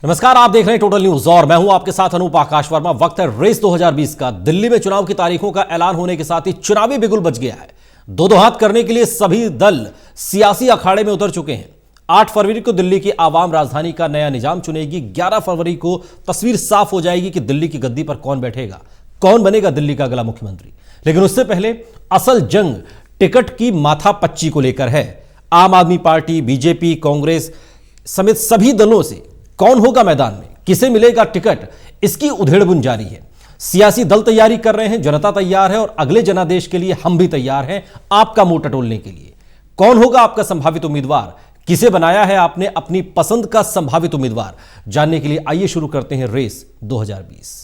नमस्कार, आप देख रहे हैं टोटल न्यूज और मैं हूं आपके साथ अनूप आकाश वर्मा। वक्त है रेस 2020 का। दिल्ली में चुनाव की तारीखों का ऐलान होने के साथ ही चुनावी बिगुल बज गया है। दो हाथ करने के लिए सभी दल सियासी अखाड़े में उतर चुके हैं। 8 फरवरी को दिल्ली की आवाम राजधानी का नया निजाम चुनेगी। 11 फरवरी को तस्वीर साफ हो जाएगी कि दिल्ली की गद्दी पर कौन बैठेगा, कौन बनेगा दिल्ली का अगला मुख्यमंत्री। लेकिन उससे पहले असल जंग टिकट की माथापच्ची को लेकर है। आम आदमी पार्टी, बीजेपी, कांग्रेस समेत सभी दलों से कौन होगा मैदान में, किसे मिलेगा टिकट, इसकी उधेड़बुन जारी है। सियासी दल तैयारी कर रहे हैं, जनता तैयार है और अगले जनादेश के लिए हम भी तैयार हैं आपका मुंह टटोलने के लिए। कौन होगा आपका संभावित उम्मीदवार, किसे बनाया है आपने अपनी पसंद का संभावित उम्मीदवार, जानने के लिए आइए शुरू करते हैं रेस 2020।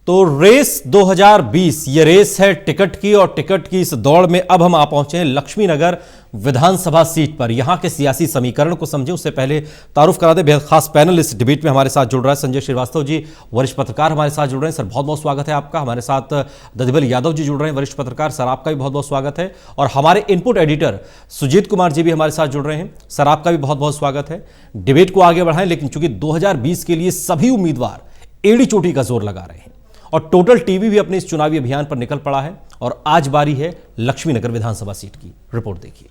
तो रेस 2020 ये रेस है टिकट की, और टिकट की इस दौड़ में अब हम आ पहुंचे हैं लक्ष्मी नगर विधानसभा सीट पर। यहां के सियासी समीकरण को समझें उससे पहले तारुफ करा दे, बेहद खास पैनल इस डिबेट में हमारे साथ जुड़ रहा है। संजय श्रीवास्तव जी, वरिष्ठ पत्रकार, हमारे साथ जुड़ रहे हैं। सर, बहुत बहुत स्वागत है आपका। हमारे साथ दधिबल यादव जी जुड़ रहे हैं, वरिष्ठ पत्रकार। सर, आपका भी बहुत बहुत स्वागत है। और हमारे इनपुट एडिटर सुजीत कुमार जी भी हमारे साथ जुड़ रहे हैं। सर, आपका भी बहुत बहुत स्वागत है। डिबेट को आगे बढ़ाएं, लेकिन चूंकि 2020 के लिए सभी उम्मीदवार एड़ी चोटी का जोर लगा रहे हैं और टोटल टीवी भी अपने इस चुनावी अभियान पर निकल पड़ा है, और आज बारी है लक्ष्मी नगर विधानसभा सीट की। रिपोर्ट देखिए।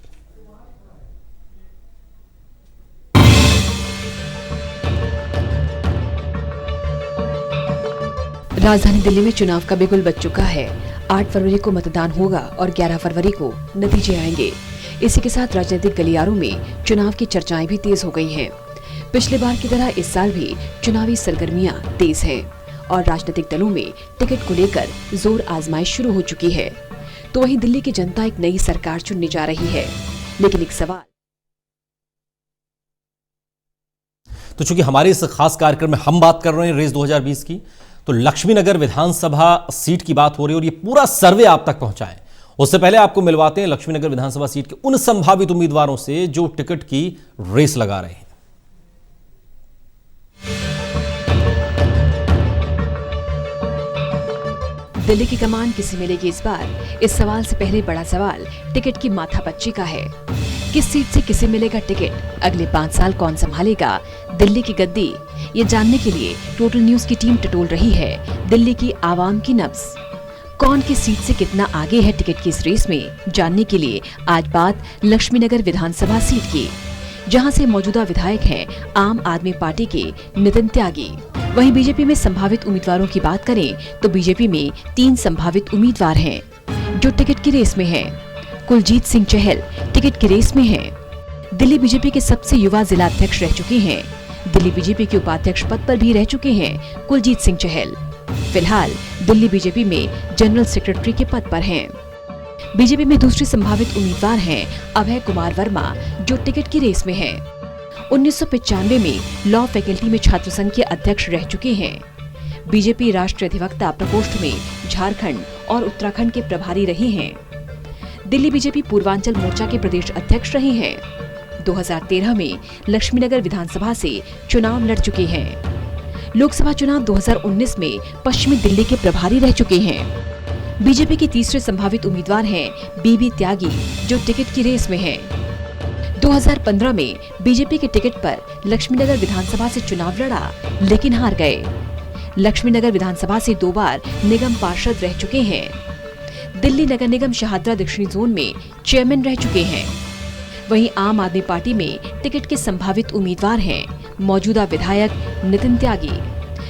राजधानी दिल्ली में चुनाव का बिगुल बज चुका है। 8 फरवरी को मतदान होगा और 11 फरवरी को नतीजे आएंगे। इसी के साथ राजनीतिक गलियारों में चुनाव की चर्चाएं भी तेज हो गई हैं। पिछले बार की तरह इस साल भी चुनावी सरगर्मियां तेज हैं और राजनीतिक दलों में टिकट को लेकर जोर आजमाइश शुरू हो चुकी है। तो वहीं दिल्ली की जनता एक नई सरकार चुनने जा रही है, लेकिन एक सवाल। तो चूंकि हमारे इस खास कार्यक्रम में हम बात कर रहे हैं रेस 2020 की, तो लक्ष्मी नगर विधानसभा सीट की बात हो रही है और ये पूरा सर्वे आप तक पहुंचा है। उससे पहले आपको मिलवाते हैं लक्ष्मी नगर विधानसभा सीट के उन संभावित उम्मीदवारों से जो टिकट की रेस लगा रहे हैं। दिल्ली की कमान किसे मिलेगी इस बार? इस सवाल से पहले बड़ा सवाल टिकट की माथापच्ची का है। किस सीट से किसे मिलेगा टिकट, अगले 5 साल कौन संभालेगा दिल्ली की गद्दी, ये जानने के लिए टोटल न्यूज की टीम टटोल रही है दिल्ली की आवाम की नब्ज। कौन किस सीट से कितना आगे है टिकट की इस रेस में, जानने के लिए आज बात लक्ष्मी नगर विधानसभा सीट की, जहां से मौजूदा विधायक हैं आम आदमी पार्टी के नितिन त्यागी। वहीं बीजेपी में संभावित उम्मीदवारों की बात करें तो बीजेपी में 3 संभावित उम्मीदवार हैं जो टिकट की रेस में हैं। कुलजीत सिंह चहल टिकट की रेस में हैं। दिल्ली बीजेपी के सबसे युवा जिला अध्यक्ष रह चुके हैं। दिल्ली बीजेपी के उपाध्यक्ष पद पर भी रह चुके हैं कुलजीत सिंह चहल। फिलहाल दिल्ली बीजेपी में जनरल सेक्रेटरी के पद पर हैं। बीजेपी में दूसरे संभावित उम्मीदवार हैं अभय कुमार वर्मा, जो टिकट की रेस में हैं। 1995 में लॉ फैकल्टी में छात्र संघ के अध्यक्ष रह चुके हैं। बीजेपी राष्ट्रीय अधिवक्ता प्रकोष्ठ में झारखंड और उत्तराखंड के प्रभारी रहे हैं। दिल्ली बीजेपी पूर्वांचल मोर्चा के प्रदेश अध्यक्ष रहे हैं। 2013 में लक्ष्मीनगर विधानसभा से चुनाव लड़ चुके हैं। लोकसभा चुनाव 2019 में पश्चिमी दिल्ली के प्रभारी रह चुके हैं। बीजेपी के तीसरे संभावित उम्मीदवार हैं बीबी त्यागी, जो टिकट की रेस में हैं। 2015 में बीजेपी के टिकट पर लक्ष्मीनगर विधानसभा से चुनाव लड़ा, लेकिन हार गए। लक्ष्मीनगर विधानसभा से 2 बार निगम पार्षद रह चुके हैं। दिल्ली नगर निगम शाहदरा दक्षिणी जोन में चेयरमैन रह चुके हैं। वहीं आम आदमी पार्टी में टिकट के संभावित उम्मीदवार हैं मौजूदा विधायक नितिन त्यागी,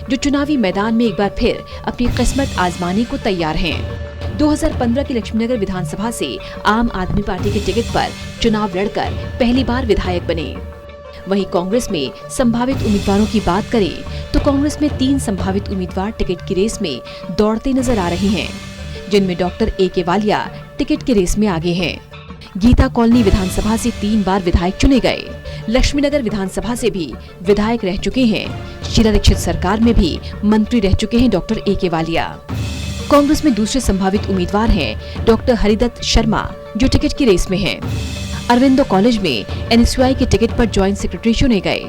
जो चुनावी मैदान में एक बार फिर अपनी किस्मत आजमाने को तैयार हैं। 2015 की लक्ष्मीनगर विधानसभा से आम आदमी पार्टी के टिकट पर चुनाव लड़कर पहली बार विधायक बने। वहीं कांग्रेस में संभावित उम्मीदवारों की बात करें तो कांग्रेस में 3 संभावित उम्मीदवार टिकट की रेस में दौड़ते नजर आ रहे हैं, जिनमें डॉक्टर ए.के. वालिया टिकट की रेस में आगे हैं। गीता कॉलोनी विधानसभा से 3 बार विधायक चुने गए। लक्ष्मीनगर विधानसभा से भी विधायक रह चुके हैं। शीला दीक्षित सरकार में भी मंत्री रह चुके हैं डॉक्टर ए.के. वालिया। कांग्रेस में दूसरे संभावित उम्मीदवार हैं डॉक्टर हरिदत्त शर्मा, जो टिकट की रेस में हैं। अरविंदो कॉलेज में एनएसयूआई के टिकट पर ज्वाइंट सेक्रेटरी चुने गए।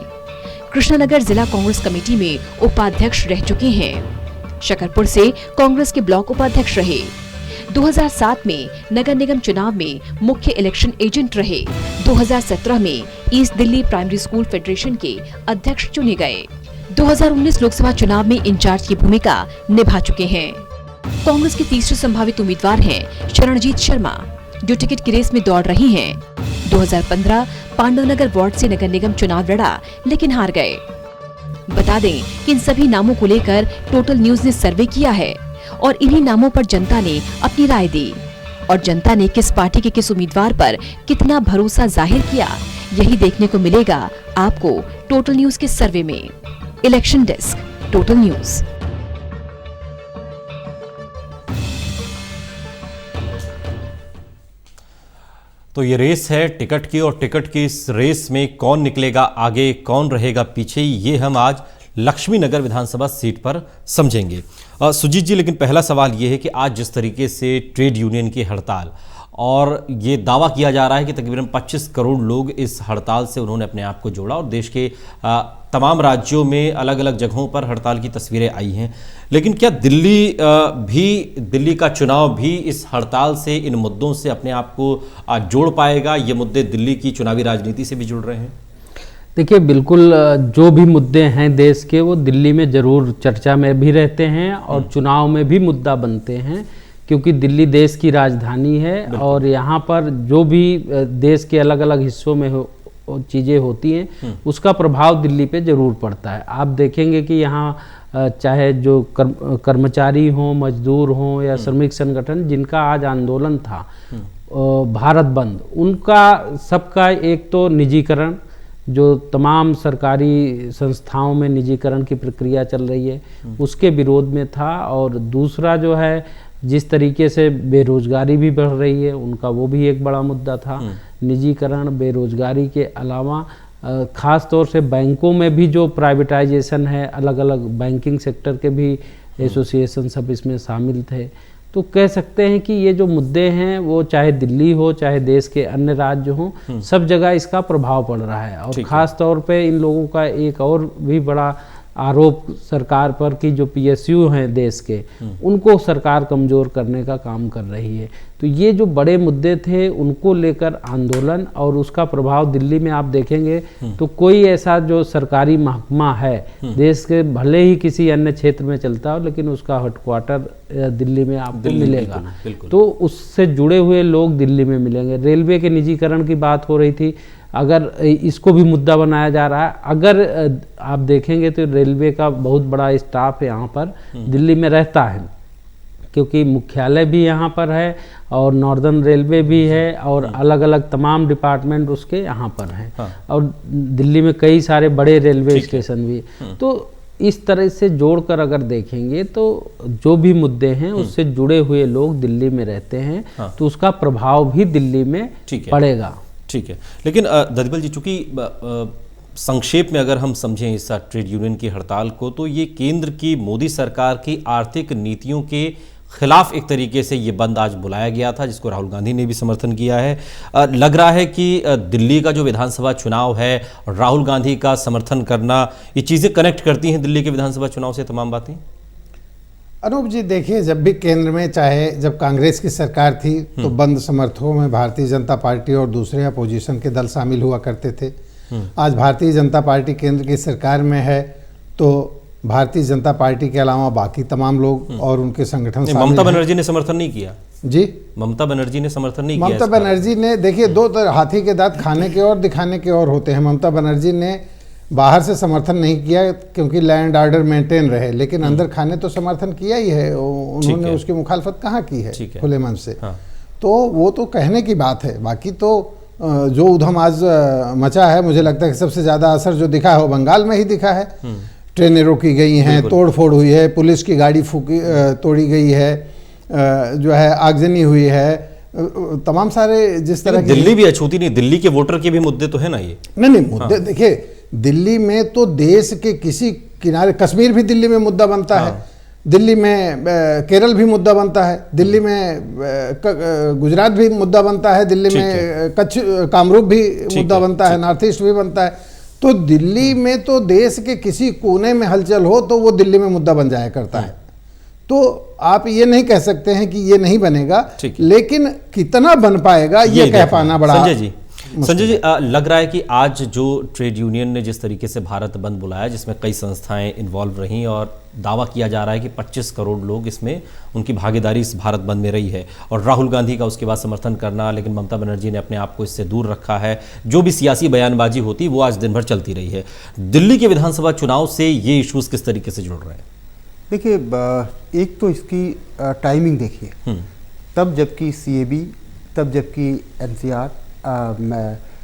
कृष्णानगर जिला कांग्रेस कमेटी में उपाध्यक्ष रह चुके हैं। शकरपुर से कांग्रेस के ब्लॉक उपाध्यक्ष रहे। 2007 में नगर निगम चुनाव में मुख्य इलेक्शन एजेंट रहे। 2017 में east Delhi primary school federation के अध्यक्ष चुने गए। 2019 लोकसभा चुनाव में इंचार्ज की भूमिका निभा चुके हैं। कांग्रेस के तीसरे संभावित उम्मीदवार हैं शरणजीत शर्मा, जो टिकट की रेस में दौड़ रही हैं। 2015 पांडवनगर वार्ड से नगर निगम चुनाव लड़ा, लेकिन हार गए। बता दें कि इन सभी नामों को लेकर टोटल न्यूज ने सर्वे किया है और इन्हीं नामों पर जनता ने अपनी राय दी। और जनता ने किस पार्टी के किस उम्मीदवार पर कितना भरोसा जाहिर किया, यही देखने को मिलेगा आपको टोटल न्यूज के सर्वे में। Election desk, total news. तो ये रेस है टिकट की, और टिकट की इस रेस में कौन निकलेगा आगे, कौन रहेगा पीछे, ये हम आज लक्ष्मी नगर विधानसभा सीट पर समझेंगे। सुजीत जी, लेकिन पहला सवाल ये है कि आज जिस तरीके से ट्रेड यूनियन की हड़ताल, और ये दावा किया जा रहा है कि तकरीबन 25 करोड़ लोग इस हड़ताल से उन्होंने अपने आप को जोड़ा, और देश के तमाम राज्यों में अलग अलग जगहों पर हड़ताल की तस्वीरें आई हैं, लेकिन क्या दिल्ली का चुनाव भी इस हड़ताल से, इन मुद्दों से अपने आप को जोड़ पाएगा? ये मुद्दे दिल्ली की चुनावी राजनीति से भी जुड़ रहे हैं? देखिए, बिल्कुल जो भी मुद्दे हैं देश के, वो दिल्ली में ज़रूर चर्चा में भी रहते हैं और चुनाव में भी मुद्दा बनते हैं, क्योंकि दिल्ली देश की राजधानी है और यहाँ पर जो भी देश के अलग अलग हिस्सों में चीज़ें होती हैं उसका प्रभाव दिल्ली पे ज़रूर पड़ता है। आप देखेंगे कि यहाँ चाहे जो कर्मचारी हों, मजदूर हों या श्रमिक संगठन जिनका आज आंदोलन था भारत बंद, उनका सबका एक तो निजीकरण, जो तमाम सरकारी संस्थाओं में निजीकरण की प्रक्रिया चल रही है उसके विरोध में था, और दूसरा जो है जिस तरीके से बेरोजगारी भी बढ़ रही है उनका वो भी एक बड़ा मुद्दा था। निजीकरण, बेरोजगारी के अलावा ख़ास तौर से बैंकों में भी जो प्राइवेटाइजेशन है, अलग अलग बैंकिंग सेक्टर के भी एसोसिएशन सब इसमें शामिल थे। तो कह सकते हैं कि ये जो मुद्दे हैं वो चाहे दिल्ली हो चाहे देश के अन्य राज्य हों, सब जगह इसका प्रभाव पड़ रहा है। और ख़ास तौर पे इन लोगों का एक और भी बड़ा आरोप सरकार पर कि जो पीएसयू हैं देश के, उनको सरकार कमज़ोर करने का काम कर रही है। तो ये जो बड़े मुद्दे थे उनको लेकर आंदोलन, और उसका प्रभाव दिल्ली में आप देखेंगे तो कोई ऐसा जो सरकारी महकमा है देश के, भले ही किसी अन्य क्षेत्र में चलता हो, लेकिन उसका हेडक्वार्टर दिल्ली में आपको मिलेगा। तो उससे जुड़े हुए लोग दिल्ली में मिलेंगे। रेलवे के निजीकरण की बात हो रही थी, अगर इसको भी मुद्दा बनाया जा रहा है। अगर आप देखेंगे तो रेलवे का बहुत बड़ा स्टाफ यहाँ पर दिल्ली में रहता है, क्योंकि मुख्यालय भी यहाँ पर है और नॉर्दर्न रेलवे भी है और अलग अलग तमाम डिपार्टमेंट उसके यहाँ पर हैं। और दिल्ली में कई सारे बड़े रेलवे स्टेशन भी। तो इस तरह से जोड़कर अगर देखेंगे तो जो भी मुद्दे हैं उससे जुड़े हुए लोग दिल्ली में रहते हैं, तो उसका प्रभाव भी दिल्ली में पड़ेगा। ठीक है, लेकिन ददीबल जी, चूंकि संक्षेप में अगर हम समझें इस ट्रेड यूनियन की हड़ताल को, तो ये केंद्र की मोदी सरकार की आर्थिक नीतियों के खिलाफ एक तरीके से ये बंद आज बुलाया गया था, जिसको राहुल गांधी ने भी समर्थन किया है। लग रहा है कि दिल्ली का जो विधानसभा चुनाव है, राहुल गांधी का समर्थन करना, ये चीज़ें कनेक्ट करती हैं दिल्ली के विधानसभा चुनाव से, तमाम बातें? अनूप जी, देखिए, जब भी केंद्र में, चाहे जब कांग्रेस की सरकार थी तो बंद समर्थकों में भारतीय जनता पार्टी और दूसरे अपोजिशन के दल शामिल हुआ करते थे। आज भारतीय जनता पार्टी केंद्र की सरकार में है तो भारतीय जनता पार्टी के अलावा बाकी तमाम लोग और उनके संगठन शामिल हैं। ममता बनर्जी ने समर्थन नहीं किया जी? ममता बनर्जी ने समर्थन नहीं किया। ममता बनर्जी ने, देखिए, दो हाथी के दांत खाने के और दिखाने के और होते हैं। ममता बनर्जी ने बाहर से समर्थन नहीं किया क्योंकि लैंड ऑर्डर मेंटेन रहे, लेकिन अंदर खाने तो समर्थन किया ही है। उन्होंने उसकी मुखालफत कहाँ की है खुले मन से? तो वो तो कहने की बात है। बाकी तो जो उधम आज मचा है, मुझे लगता है कि सबसे ज़्यादा असर जो दिखा है वो बंगाल में ही दिखा है। ट्रेनें रोकी गई हैं, तोड़ फोड़ हुई है, पुलिस की गाड़ी तोड़ी गई है, जो है आगजनी हुई है, तमाम सारे जिस तरह की। दिल्ली भी अछूती नहीं, दिल्ली के वोटर के भी मुद्दे तो है ना ये? नहीं, मुद्दे देखिए, दिल्ली में तो देश के किसी किनारे, कश्मीर भी दिल्ली में मुद्दा बनता है, दिल्ली में केरल भी मुद्दा बनता है, दिल्ली में गुजरात भी मुद्दा बनता है, दिल्ली में कच्छ कामरूप भी मुद्दा बनता है, नॉर्थ ईस्ट भी बनता है। तो दिल्ली में तो देश के किसी कोने में हलचल हो तो वो दिल्ली में मुद्दा बन जाया करता है। तो आप ये नहीं कह सकते हैं कि ये नहीं बनेगा, लेकिन कितना बन पाएगा ये कह पाना बड़ा। संजय जी लग रहा है कि आज जो ट्रेड यूनियन ने जिस तरीके से भारत बंद बुलाया, जिसमें कई संस्थाएं इन्वॉल्व रहीं और दावा किया जा रहा है कि 25 करोड़ लोग इसमें उनकी भागीदारी इस भारत बंद में रही है, और राहुल गांधी का उसके बाद समर्थन करना, लेकिन ममता बनर्जी ने अपने आप को इससे दूर रखा है। जो भी सियासी बयानबाजी होती वो आज दिन भर चलती रही है। दिल्ली के विधानसभा चुनाव से ये इशूज़ किस तरीके से जुड़ रहे हैं? देखिए, एक तो इसकी टाइमिंग देखिए, तब जबकि CAB, तब जबकि NCR,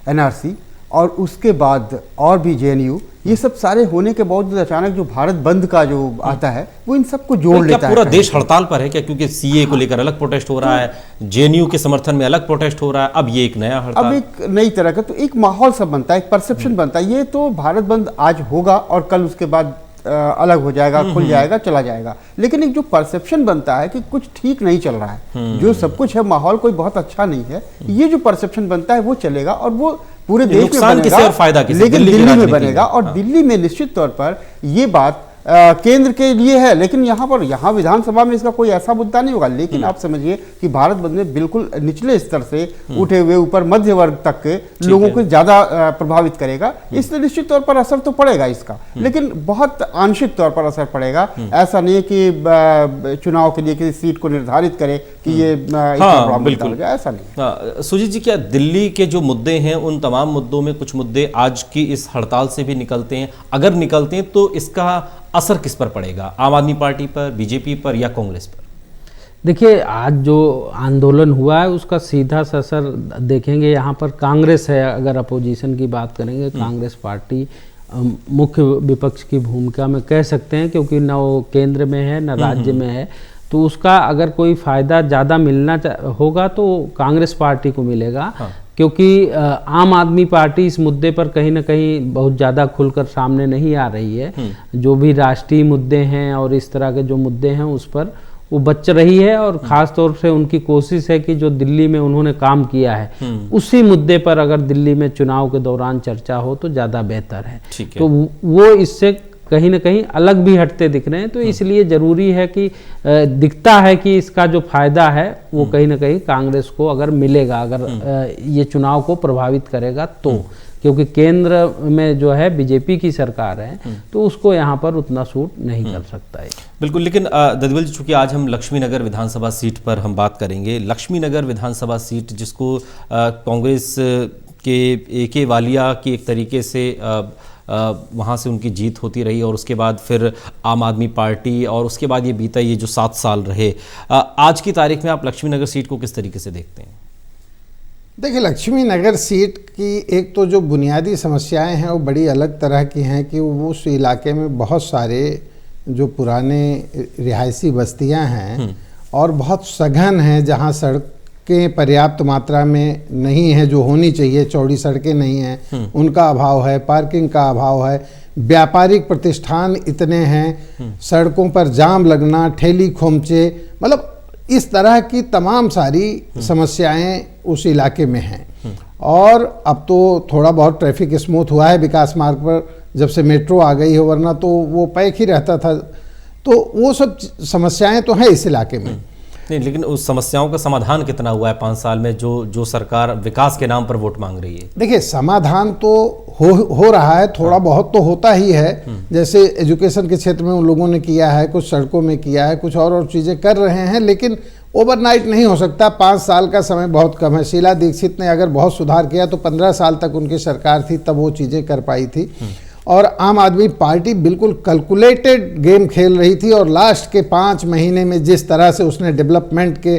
NRC और उसके बाद और भी JNU, ये सब सारे होने के बावजूद अचानक जो भारत बंद का जो आता है वो इन सबको जोड़ लेता है। पूरा देश हड़ताल पर है क्या? क्योंकि CA को लेकर अलग प्रोटेस्ट हो रहा है, JNU के समर्थन में अलग प्रोटेस्ट हो रहा है, अब ये एक नया हड़ताल, अब एक नई तरह का, तो एक माहौल सब बनता है, एक परसेप्शन बनता है। ये तो भारत बंद आज होगा और कल उसके बाद अलग हो जाएगा, खुल जाएगा, चला जाएगा, लेकिन एक जो परसेप्शन बनता है कि कुछ ठीक नहीं चल रहा है, जो सब कुछ है, माहौल कोई बहुत अच्छा नहीं है, ये जो परसेप्शन बनता है वो चलेगा और वो पूरे देश में बनेगा और फायदा किसे, लेकिन दिल्ली में बनेगा। और दिल्ली में निश्चित तौर पर ये बात केंद्र के लिए है, लेकिन यहाँ विधानसभा में इसका कोई ऐसा मुद्दा नहीं होगा। लेकिन आप समझिए कि भारत बंद में बिल्कुल निचले स्तर से उठे हुए ऊपर मध्य वर्ग तक के लोगों को ज्यादा प्रभावित करेगा, इसलिए निश्चित तौर पर असर तो पड़ेगा इसका, लेकिन बहुत आंशिक तौर पर असर पड़ेगा। ऐसा नहीं है कि चुनाव के लिए किसी सीट को निर्धारित करे कि ये बिल्कुल ऐसा नहीं। सुजीत जी, क्या दिल्ली के जो मुद्दे हैं उन तमाम मुद्दों में कुछ मुद्दे आज की इस हड़ताल से भी निकलते हैं? अगर निकलते हैं तो इसका असर किस पर पड़ेगा? आम आदमी पार्टी पर, बीजेपी पर या कांग्रेस पर? देखिए, आज जो आंदोलन हुआ है उसका सीधा सा असर देखेंगे यहाँ पर कांग्रेस है। अगर अपोजिशन की बात करेंगे, कांग्रेस पार्टी मुख्य विपक्ष की भूमिका में कह सकते हैं, क्योंकि न वो केंद्र में है न राज्य में है, तो उसका अगर कोई फ़ायदा ज़्यादा मिलना होगा तो कांग्रेस पार्टी को मिलेगा। क्योंकि आम आदमी पार्टी इस मुद्दे पर कहीं ना कहीं बहुत ज़्यादा खुलकर सामने नहीं आ रही है। जो भी राष्ट्रीय मुद्दे हैं और इस तरह के जो मुद्दे हैं उस पर वो बच रही है, और ख़ास तौर से उनकी कोशिश है कि जो दिल्ली में उन्होंने काम किया है उसी मुद्दे पर अगर दिल्ली में चुनाव के दौरान चर्चा हो तो ज़्यादा बेहतर है। तो वो इससे कहीं ना कहीं अलग भी हटते दिख रहे हैं, तो इसलिए ज़रूरी है कि दिखता है कि इसका जो फायदा है वो कहीं ना कहीं कांग्रेस को अगर मिलेगा, अगर ये चुनाव को प्रभावित करेगा तो, क्योंकि केंद्र में जो है बीजेपी की सरकार है तो उसको यहाँ पर उतना सूट नहीं कर सकता है। बिल्कुल, लेकिन ददविल जी, चूंकि आज हम लक्ष्मी नगर विधानसभा सीट पर हम बात करेंगे, लक्ष्मी नगर विधानसभा सीट जिसको कांग्रेस के AK वालिया की एक तरीके से वहाँ से उनकी जीत होती रही, और उसके बाद फिर आम आदमी पार्टी, और उसके बाद ये बीता ये जो 7 साल रहे, आज की तारीख में आप लक्ष्मी नगर सीट को किस तरीके से देखते हैं? देखिए, लक्ष्मी नगर सीट की एक तो जो बुनियादी समस्याएं हैं वो बड़ी अलग तरह की हैं कि उस इलाके में बहुत सारे जो पुराने रिहायशी बस्तियां हैं और बहुत सघन हैं, जहां सड़कें पर्याप्त मात्रा में नहीं है, जो होनी चाहिए, चौड़ी सड़कें नहीं हैं, उनका अभाव है, पार्किंग का अभाव है, व्यापारिक प्रतिष्ठान इतने हैं, सड़कों पर जाम लगना, ठेली खोमचे, मतलब इस तरह की तमाम सारी समस्याएं उस इलाके में हैं। और अब तो थोड़ा बहुत ट्रैफिक स्मूथ हुआ है विकास मार्ग पर, जब से मेट्रो आ गई है, वरना तो वो पैक ही रहता था। तो वो सब समस्याएं तो हैं इस इलाके में। नहीं, लेकिन उस समस्याओं का समाधान कितना हुआ है 5 साल में, जो सरकार विकास के नाम पर वोट मांग रही है? देखिए, समाधान तो हो रहा है, थोड़ा बहुत तो होता ही है। जैसे एजुकेशन के क्षेत्र में उन लोगों ने किया है, कुछ सड़कों में किया है, कुछ और चीज़ें कर रहे हैं, लेकिन ओवरनाइट नहीं हो सकता। 5 साल का समय बहुत कम है। शीला दीक्षित ने अगर बहुत सुधार किया तो 15 साल तक उनकी सरकार थी, तब वो चीज़ें कर पाई थी। और आम आदमी पार्टी बिल्कुल कैलकुलेटेड गेम खेल रही थी, और लास्ट के 5 महीने में जिस तरह से उसने डेवलपमेंट के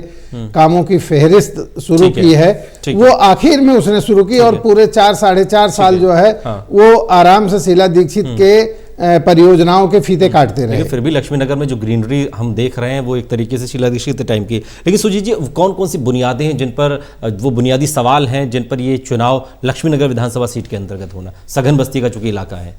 कामों की फेहरिस्त शुरू की है, वो आखिर में उसने शुरू की, और पूरे 4 साढ़े 4 साल जो है वो आराम से शीला दीक्षित के परियोजनाओं के फीते काटते रहे। लेकिन फिर भी लक्ष्मी नगर में जो ग्रीनरी हम देख रहे हैं वो एक तरीके से शीला दीक्षित टाइम की। लेकिन सुजीत जी, कौन कौन सी बुनियादें हैं जिन पर, वो बुनियादी सवाल हैं जिन पर ये चुनाव लक्ष्मी नगर विधानसभा सीट के अंतर्गत होना, सघन बस्ती का चूंकि इलाका है?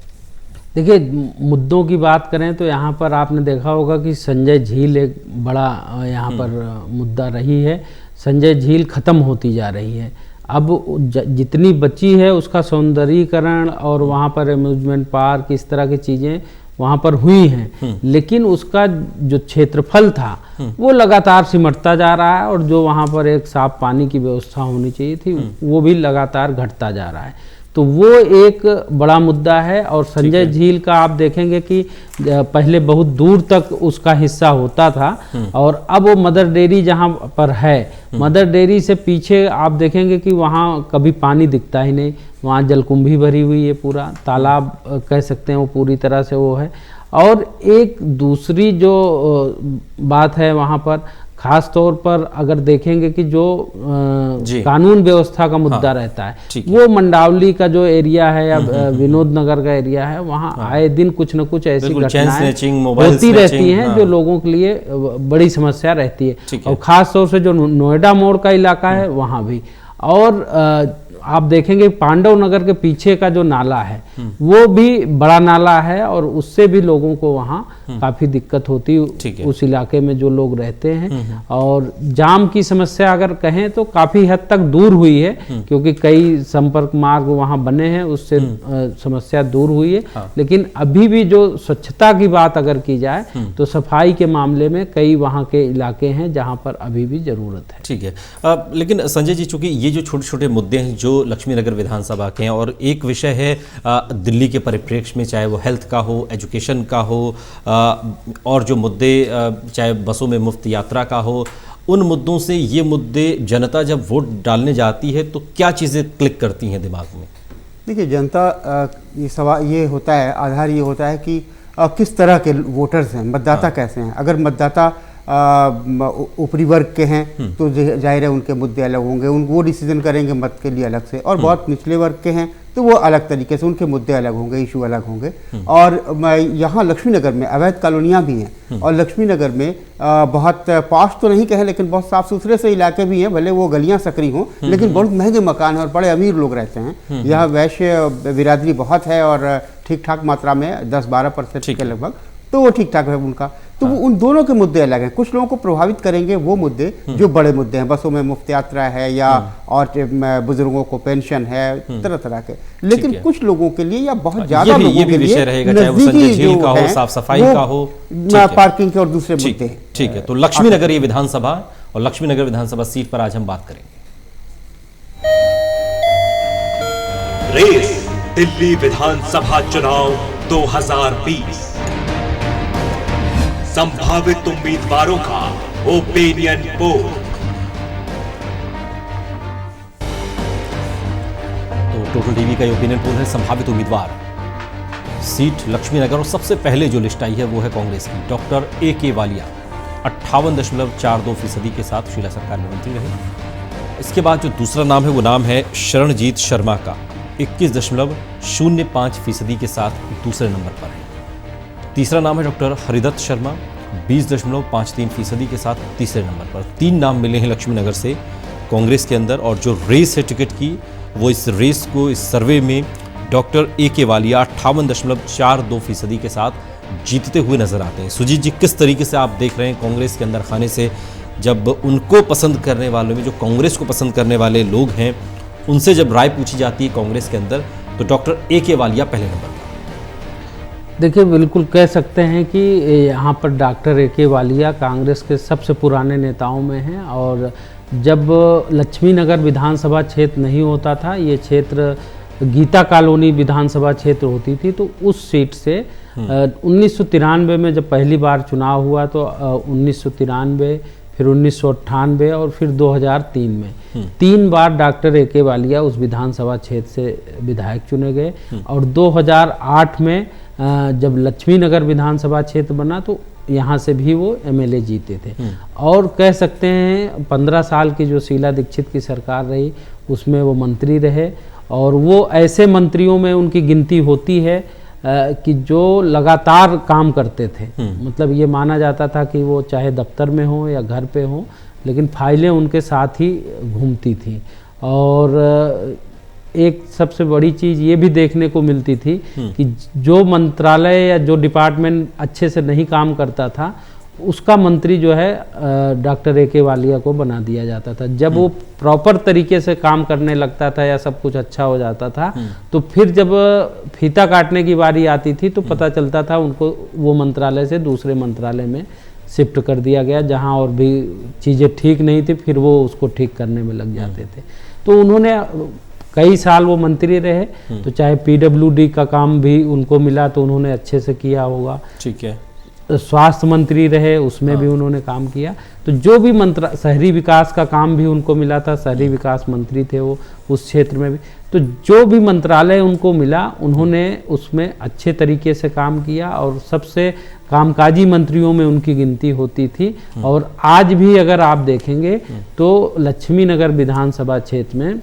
देखिए, मुद्दों की बात करें तो यहाँ पर आपने देखा होगा कि संजय झील एक बड़ा यहाँ पर मुद्दा रही है। संजय झील खत्म होती जा रही है। अब जितनी बची है उसका सौंदर्यीकरण और वहाँ पर अम्यूजमेंट पार्क इस तरह की चीज़ें वहाँ पर हुई हैं, लेकिन उसका जो क्षेत्रफल था वो लगातार सिमटता जा रहा है और जो वहाँ पर एक साफ पानी की व्यवस्था होनी चाहिए थी वो भी लगातार घटता जा रहा है। तो वो एक बड़ा मुद्दा है। और संजय झील का आप देखेंगे कि पहले बहुत दूर तक उसका हिस्सा होता था और अब वो मदर डेयरी जहाँ पर है, मदर डेयरी से पीछे आप देखेंगे कि वहाँ कभी पानी दिखता ही नहीं, वहाँ जलकुंभी भरी हुई है, पूरा तालाब कह सकते हैं वो पूरी तरह से वो है। और एक दूसरी जो बात है वहाँ पर खास तौर पर अगर देखेंगे कि जो कानून व्यवस्था का मुद्दा रहता है वो मंडावली का जो एरिया है या विनोद नगर का एरिया है, वहाँ आए दिन कुछ न कुछ ऐसी घटनाएं होती रहती हैं जो लोगों के लिए बड़ी समस्या रहती है। और खास तौर से जो नोएडा मोड़ का इलाका है वहाँ भी। और आप देखेंगे पांडव नगर के पीछे का जो नाला है वो भी बड़ा नाला है और उससे भी लोगों को वहाँ काफी दिक्कत होती है उस इलाके में जो लोग रहते हैं। और जाम की समस्या अगर कहें तो काफी हद तक दूर हुई है क्योंकि कई संपर्क मार्ग वहाँ बने हैं, उससे समस्या दूर हुई है। लेकिन अभी भी जो स्वच्छता की बात अगर की जाए तो सफाई के मामले में कई वहाँ के इलाके हैं जहाँ पर अभी भी जरूरत है। ठीक है, लेकिन संजय जी, चूंकि ये जो छोटे छोटे मुद्दे हैं जो लक्ष्मीनगर विधानसभा के हैं और एक विषय है दिल्ली के परिप्रेक्ष्य में, चाहे वो हेल्थ का हो, एजुकेशन का हो, और जो मुद्दे चाहे बसों में मुफ्त यात्रा का हो, उन मुद्दों से ये मुद्दे जनता जब वोट डालने जाती है तो क्या चीज़ें क्लिक करती हैं दिमाग में? देखिए, जनता ये सवाल ये होता है, आधार ये होता है कि किस तरह के वोटर्स हैं, मतदाता कैसे हैं। अगर मतदाता ऊपरी वर्ग के हैं तो जाहिर है उनके मुद्दे अलग होंगे, वो डिसीजन करेंगे मत के लिए अलग से। और बहुत निचले वर्ग के हैं तो वो अलग तरीके से, उनके मुद्दे अलग होंगे, इशू अलग होंगे। और यहाँ लक्ष्मीनगर में अवैध कॉलोनियाँ भी हैं और लक्ष्मीनगर में बहुत पॉश तो नहीं कहें लेकिन बहुत साफ सुथरे से इलाके भी हैं, भले वो गलियाँ सकरी हों लेकिन बहुत महंगे मकान हैं और बड़े अमीर लोग रहते हैं। यहाँ वैश्य बिरादरी बहुत है और ठीक ठाक मात्रा में 10-12% के लगभग, तो वो ठीक ठाक है उनका। तो वो उन दोनों के मुद्दे अलग हैं। कुछ लोगों को प्रभावित करेंगे वो मुद्दे जो बड़े मुद्दे हैं, बसों में मुफ्त यात्रा है या और बुजुर्गों को पेंशन है, तरह तरह के। लेकिन कुछ लोगों के लिए या बहुत ज्यादा लोगों के लिए नजदीकी जो है, साफ सफाई का हो, पार्किंग के और दूसरे मुद्दे हैं। ठीक है, तो लक्ष्मीनगर ये विधानसभा और लक्ष्मीनगर विधानसभा सीट पर आज हम बात करेंगे। रेस दिल्ली विधानसभा चुनाव 2020, संभावित उम्मीदवारों का ओपिनियन पोल। तो टोटल टीवी का ओपिनियन पोल है संभावित उम्मीदवार सीट लक्ष्मीनगर, और सबसे पहले जो लिस्ट आई है वो है कांग्रेस की। Doctor A.K. वालिया 58.42% के साथ शीला सरकार में मंत्री रहे। इसके बाद जो दूसरा नाम है वो नाम है शरणजीत शर्मा का 21.05% के साथ दूसरे नंबर पर है। तीसरा नाम है डॉक्टर हरिदत्त शर्मा 20.53% के साथ तीसरे नंबर पर। 3 नाम मिले हैं लक्ष्मीनगर से कांग्रेस के अंदर, और जो रेस है टिकट की वो इस रेस को इस सर्वे में डॉक्टर A.K. वालिया 58.42% के साथ जीतते हुए नजर आते हैं। सुजीत जी, किस तरीके से आप देख रहे हैं कांग्रेस के अंदर खाने से, जब उनको पसंद करने वालों में जो कांग्रेस को पसंद करने वाले लोग हैं उनसे जब राय पूछी जाती है कांग्रेस के अंदर तो डॉक्टर A.K. वालिया पहले नंबर पर? देखिए, बिल्कुल कह सकते हैं कि यहाँ पर डॉक्टर A.K. वालिया कांग्रेस के सबसे पुराने नेताओं में हैं। और जब लक्ष्मीनगर विधानसभा क्षेत्र नहीं होता था, ये क्षेत्र गीता कॉलोनी विधानसभा क्षेत्र होती थी, तो उस सीट से 1993 में जब पहली बार चुनाव हुआ तो 1993, फिर 1998 और फिर 2003 में 3 बार डॉक्टर A.K. वालिया उस विधानसभा क्षेत्र से विधायक चुने गए। और 2008 में जब लक्ष्मीनगर विधानसभा क्षेत्र बना तो यहाँ से भी वो MLA जीते थे। और कह सकते हैं 15 साल की जो शीला दीक्षित की सरकार रही उसमें वो मंत्री रहे, और वो ऐसे मंत्रियों में उनकी गिनती होती है कि जो लगातार काम करते थे। मतलब ये माना जाता था कि वो चाहे दफ्तर में हो या घर पे हो, लेकिन फाइलें उनके साथ ही घूमती थी। और एक सबसे बड़ी चीज़ ये भी देखने को मिलती थी कि जो मंत्रालय या जो डिपार्टमेंट अच्छे से नहीं काम करता था उसका मंत्री जो है डॉक्टर ए के वालिया को बना दिया जाता था। जब वो प्रॉपर तरीके से काम करने लगता था या सब कुछ अच्छा हो जाता था, तो फिर जब फीता काटने की बारी आती थी तो पता चलता था उनको वो मंत्रालय से दूसरे मंत्रालय में शिफ्ट कर दिया गया, जहाँ और भी चीज़ें ठीक नहीं थी, फिर वो उसको ठीक करने में लग जाते थे। तो उन्होंने कई साल वो मंत्री रहे, तो चाहे पीडब्ल्यूडी का काम भी उनको मिला तो उन्होंने अच्छे से किया होगा। ठीक है। स्वास्थ्य मंत्री रहे, उसमें भी उन्होंने काम किया। तो जो भी शहरी विकास का काम भी उनको मिला था, शहरी विकास मंत्री थे वो उस क्षेत्र में भी। तो जो भी मंत्रालय उनको मिला उन्होंने उसमें अच्छे तरीके से काम किया और सबसे कामकाजी मंत्रियों में उनकी गिनती होती थी। और आज भी अगर आप देखेंगे तो लक्ष्मी नगर विधानसभा क्षेत्र में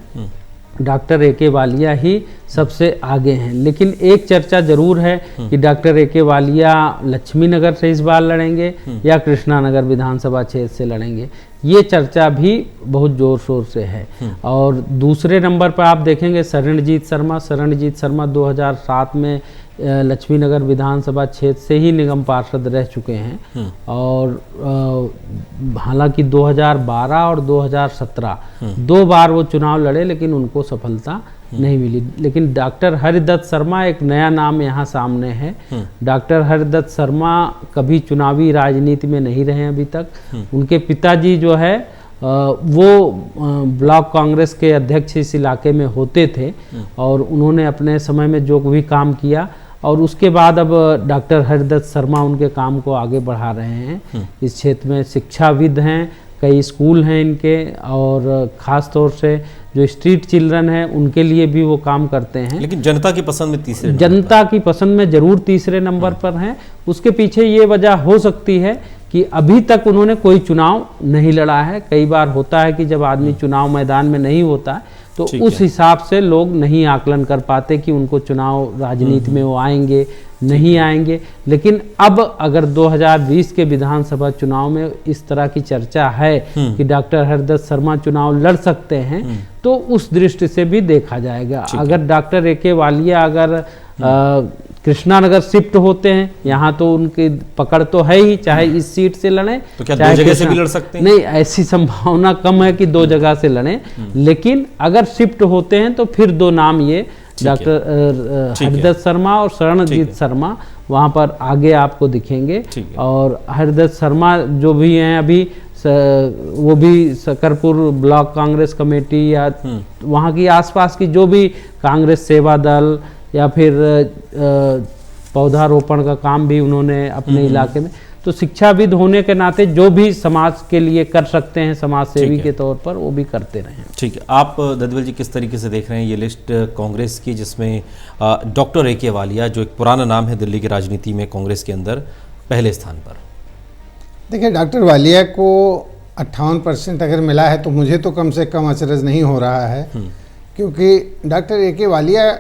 डॉक्टर ए के वालिया ही सबसे आगे हैं। लेकिन एक चर्चा जरूर है कि डॉक्टर ए के वालिया लक्ष्मी नगर से इस बार लड़ेंगे या कृष्णा नगर विधानसभा क्षेत्र से लड़ेंगे, ये चर्चा भी बहुत जोर शोर से है। और दूसरे नंबर पर आप देखेंगे शरणजीत शर्मा 2007 में लक्ष्मी नगर विधानसभा क्षेत्र से ही निगम पार्षद रह चुके हैं। और हालांकि 2012 और 2017 दो बार वो चुनाव लड़े, लेकिन उनको सफलता नहीं मिली। लेकिन डॉक्टर हरिदत्त शर्मा एक नया नाम यहाँ सामने है। डॉक्टर हरिदत्त शर्मा कभी चुनावी राजनीति में नहीं रहे अभी तक। उनके पिताजी जो है वो ब्लॉक कांग्रेस के अध्यक्ष इस इलाके में होते थे और उन्होंने अपने समय में जो भी काम किया, और उसके बाद अब डॉक्टर हरिदत्त शर्मा उनके काम को आगे बढ़ा रहे हैं। इस क्षेत्र में शिक्षाविद हैं, कई स्कूल हैं इनके, और ख़ास तौर से जो स्ट्रीट चिल्ड्रन हैं उनके लिए भी वो काम करते हैं। लेकिन जनता की पसंद में तीसरे जनता की पसंद में जरूर तीसरे नंबर पर हैं। उसके पीछे ये वजह हो सकती है कि अभी तक उन्होंने कोई चुनाव नहीं लड़ा है। कई बार होता है कि जब आदमी चुनाव मैदान में नहीं होता है तो उस हिसाब से लोग नहीं आकलन कर पाते कि उनको चुनाव राजनीति में वो आएंगे नहीं आएंगे। लेकिन अब अगर 2020 के विधानसभा चुनाव में इस तरह की चर्चा है कि डॉक्टर हरिदत्त शर्मा चुनाव लड़ सकते हैं, तो उस दृष्टि से भी देखा जाएगा। अगर डॉक्टर ए के वालिया अगर कृष्णा नगर शिफ्ट होते हैं, यहाँ तो उनकी पकड़ तो है ही, चाहे इस सीट से लड़े तो क्या दो जगह से भी लड़ सकते हैं? नहीं, ऐसी संभावना कम है कि दो जगह से लड़े। लेकिन अगर शिफ्ट होते हैं तो फिर दो नाम ये डॉक्टर हरिदत्त शर्मा और शरणजीत शर्मा वहाँ पर आगे आपको दिखेंगे। और हरिदत्त शर्मा जो भी हैं अभी वो भी सकरपुर ब्लॉक कांग्रेस कमेटी या वहाँ की आसपास की जो भी कांग्रेस सेवा दल या फिर पौधारोपण का काम भी उन्होंने अपने इलाके में, तो शिक्षाविद होने के नाते जो भी समाज के लिए कर सकते हैं समाज सेवी के तौर पर, वो भी करते रहे। ठीक है। आप दद्दवल जी किस तरीके से देख रहे हैं ये लिस्ट कांग्रेस की, जिसमें डॉक्टर ए के वालिया जो एक पुराना नाम है दिल्ली की राजनीति में कांग्रेस के अंदर, पहले स्थान पर? देखिए, डॉक्टर वालिया को 58% अगर मिला है तो मुझे तो कम से कम अचरज नहीं हो रहा है, क्योंकि डॉक्टर ए के वालिया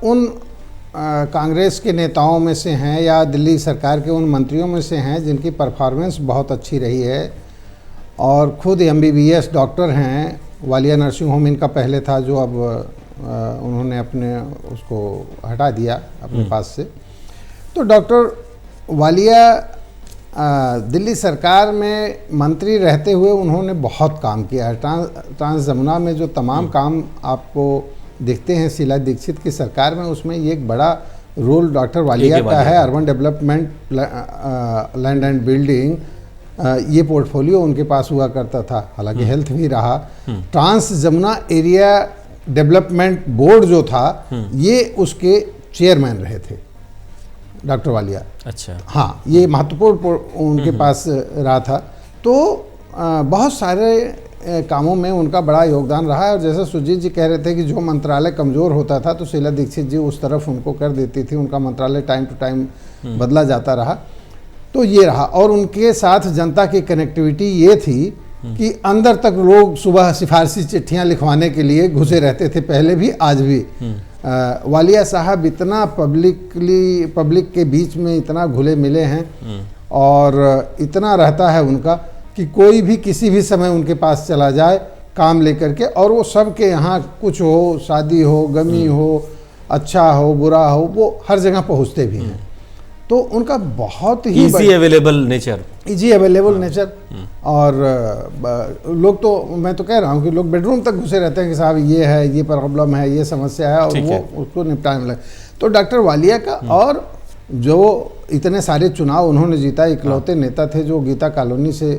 उन कांग्रेस के नेताओं में से हैं या दिल्ली सरकार के उन मंत्रियों में से हैं जिनकी परफॉर्मेंस बहुत अच्छी रही है और खुद MBBS डॉक्टर हैं। वालिया नर्सिंग होम इनका पहले था, जो अब उन्होंने अपने उसको हटा दिया अपने पास से। तो डॉक्टर वालिया दिल्ली सरकार में मंत्री रहते हुए उन्होंने बहुत काम किया है। ट्रांस जमुना में जो तमाम काम आपको दिखते हैं शीला दीक्षित की सरकार में, उसमें ये एक बड़ा रोल डॉक्टर वालिया का है। Urban development, land and building, ये पोर्टफोलियो उनके पास हुआ करता था, हालांकि हेल्थ भी रहा। Trans Jamuna area development board जो था, ये उसके चेयरमैन रहे थे डॉक्टर वालिया। अच्छा, हाँ, ये महत्वपूर्ण उनके पास रहा था। तो बहुत सारे कामों में उनका बड़ा योगदान रहा है। और जैसे सुजीत जी कह रहे थे कि जो मंत्रालय कमज़ोर होता था तो शीला दीक्षित जी उस तरफ उनको कर देती थी, उनका मंत्रालय टाइम टू टाइम बदला जाता रहा। तो ये रहा। और उनके साथ जनता की कनेक्टिविटी ये थी कि अंदर तक लोग सुबह सिफारशी चिट्ठियाँ लिखवाने के लिए घुसे रहते थे, पहले भी आज भी। वालिया साहब इतना पब्लिक के बीच में इतना घुले मिले हैं और इतना रहता है उनका कि कोई भी किसी भी समय उनके पास चला जाए काम लेकर के, और वो सबके यहाँ कुछ हो, शादी हो, गमी हो, अच्छा हो, बुरा हो, वो हर जगह पहुँचते भी हैं। तो उनका बहुत ही easy available nature, easy available nature. और लोग तो, मैं तो कह रहा हूँ कि लोग बेडरूम तक घुसे रहते हैं कि साहब ये है, ये प्रॉब्लम है, ये समस्या है, और वो उसको निपटाने लगे। तो डॉक्टर वालिया का, और जो इतने सारे चुनाव उन्होंने जीता, इकलौते नेता थे जो गीता कॉलोनी से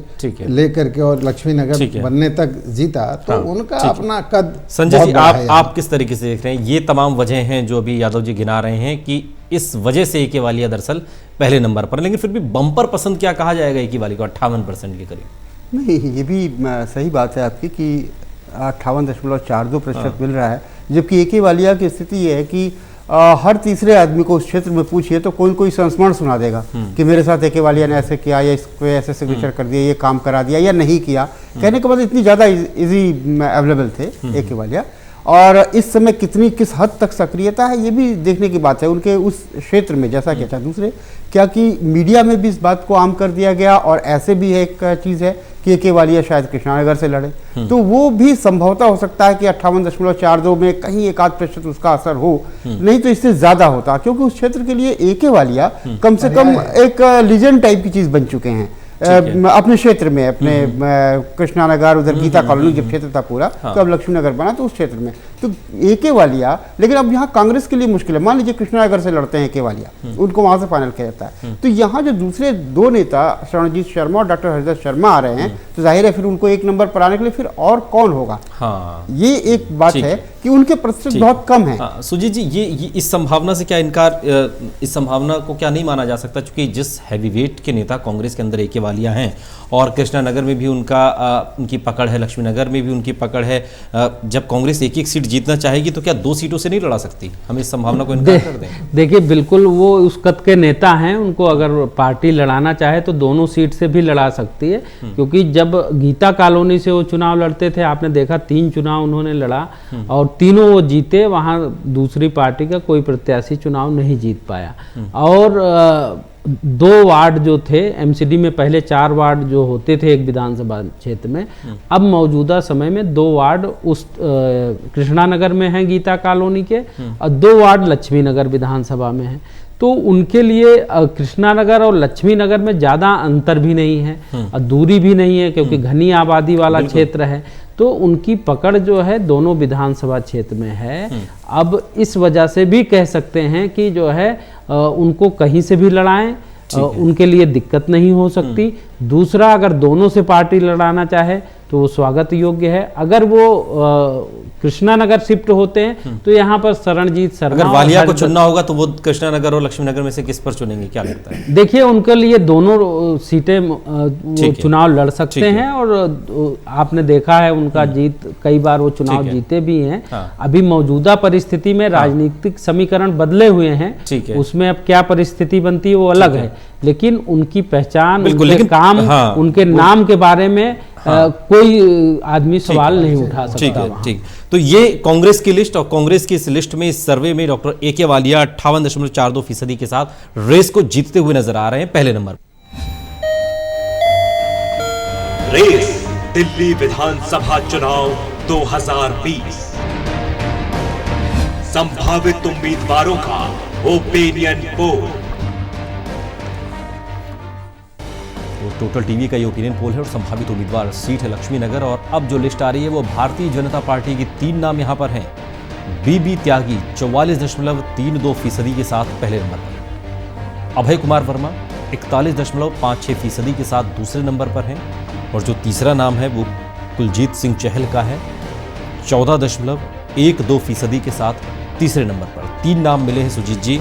लेकर के और लक्ष्मी नगर बनने तक जीता, तो उनका अपना कद। संजय जी, आप किस तरीके से देख रहे हैं? ये तमाम वजह हैं जो अभी यादव जी गिना रहे हैं कि इस वजह से ए के वालिया दरअसल पहले नंबर पर, लेकिन फिर भी बम्पर पसंद क्या कहा जाएगा ए के वालिया को 58% के करीब? नहीं, ये भी सही बात है आपकी कि 58.42% मिल रहा है, जबकि ए के वालिया की स्थिति ये है कि हर तीसरे आदमी को उस क्षेत्र में पूछिए तो कोई कोई संस्मरण सुना देगा कि मेरे साथ ए के वालिया ने ऐसे किया, या इसको ऐसे सिग्नेचर कर दिया, ये काम करा दिया या नहीं किया। कहने के बाद इतनी ज़्यादा इजी अवेलेबल थे ए के वालिया, और इस समय किस हद तक सक्रियता है ये भी देखने की बात है उनके उस क्षेत्र में। जैसा कि अच्छा दूसरे क्या कि मीडिया में भी इस बात को आम कर दिया गया, और ऐसे भी एक चीज़ है कि ए के वालिया शायद कृष्णानगर से लड़े, तो वो भी संभवतः हो सकता है कि 58.42 में कहीं 1-8% उसका असर हो, नहीं तो इससे ज़्यादा होता, क्योंकि उस क्षेत्र के लिए ए के वालिया कम से कम एक लीजेंड टाइप की चीज़ बन चुके हैं अपने क्षेत्र में, अपने कृष्णानगर, उधर गीता कॉलोनी जब क्षेत्र था पूरा, तो अब लक्ष्मी नगर बना, तो उस क्षेत्र में तो ए के वालिया। लेकिन अब यहाँ कांग्रेस के लिए मुश्किल है। मान लीजिए कृष्णानगर से लड़ते हैं ए के वालिया, उनको वहां से फाइनल किया जाता है, तो यहाँ जो दूसरे दो नेता शरणजीत शर्मा और डॉक्टर हरिदास शर्मा आ रहे हैं, तो जाहिर है फिर उनको एक नंबर पर आने के लिए फिर और कौन होगा। ये एक बात है कि उनके प्रतिशत बहुत कम है। सुजीत जी, ये इस संभावना से क्या इनकार, इस संभावना को क्या नहीं माना जा सकता, क्योंकि जिस हैवीवेट के नेता कांग्रेस के अंदर ए के वालिया हैं, और कृष्णानगर में भी उनकी पकड़ है, लक्ष्मी नगर में भी उनकी पकड़ है, जब कांग्रेस एक एक सीट जीतना चाहेगी तो क्या 2 सीटों से नहीं लड़ा सकती? हम इस संभावना को इनकार कर दें? देखिए, बिल्कुल वो उस कद के नेता हैं, उनको अगर पार्टी लड़ाना चाहे तो दोनों सीट से भी लड़ा सकती है, क्योंकि जब गीता कॉलोनी से वो चुनाव लड़ते थे, आपने देखा 3 चुनाव उन्होंने लड़ा और तीनों वो जीते, वहाँ दूसरी पार्टी का कोई प्रत्याशी चुनाव नहीं जीत पाया। और 2 वार्ड जो थे एमसीडी में, पहले 4 वार्ड जो होते थे एक विधानसभा क्षेत्र में, अब मौजूदा समय में 2 वार्ड उस कृष्णानगर में हैं गीता कॉलोनी के, और 2 वार्ड लक्ष्मी नगर विधानसभा में हैं। तो उनके लिए कृष्णानगर और लक्ष्मी नगर में ज़्यादा अंतर भी नहीं है और दूरी भी नहीं है, क्योंकि घनी आबादी वाला क्षेत्र है, तो उनकी पकड़ जो है दोनों विधानसभा क्षेत्र में है। अब इस वजह से भी कह सकते हैं कि जो है उनको कहीं से भी लड़ाएं, उनके लिए दिक्कत नहीं हो सकती। दूसरा, अगर दोनों से पार्टी लड़ाना चाहे तो वो स्वागत योग्य है। अगर वो कृष्णानगर शिफ्ट होते हैं तो यहाँ पर शरणजीत शर्मा, अगर वालिया को चुनना होगा तो वो कृष्णानगर और लक्ष्मीनगर में से किस पर चुनेंगे, क्या लगता है? देखिए, उनके लिए दोनों सीटें वो चुनाव लड़ सकते हैं, और आपने देखा है उनका जीत, कई बार वो चुनाव जीते भी हैं। अभी मौजूदा परिस्थिति में राजनीतिक समीकरण बदले हुए हैं, उसमें अब क्या परिस्थिति बनती है वो अलग है, लेकिन उनकी पहचान, उनके काम, उनके नाम के बारे में कोई आदमी सवाल नहीं उठा सकता। ठीक, तो ये कांग्रेस की लिस्ट, और कांग्रेस की इस लिस्ट में, इस सर्वे में डॉक्टर ए के वालिया 58.42% के साथ रेस को जीतते हुए नजर आ रहे हैं पहले नंबर। रेस दिल्ली विधानसभा चुनाव 2020, संभावित उम्मीदवारों का ओपिनियन पोल। टोटल टीवी का ये ओपिनियन पोल है और संभावित उम्मीदवार सीट है लक्ष्मी नगर। और अब जो लिस्ट आ रही है वो भारतीय जनता पार्टी की 3 नाम यहां पर हैं। बीबी त्यागी 44.32% के साथ पहले नंबर पर, अभय कुमार वर्मा 41.56% के साथ दूसरे नंबर पर हैं, और जो तीसरा नाम है वो कुलजीत सिंह चहल का है 14.12% के साथ तीसरे नंबर पर। 3 नाम मिले हैं सुजीत जी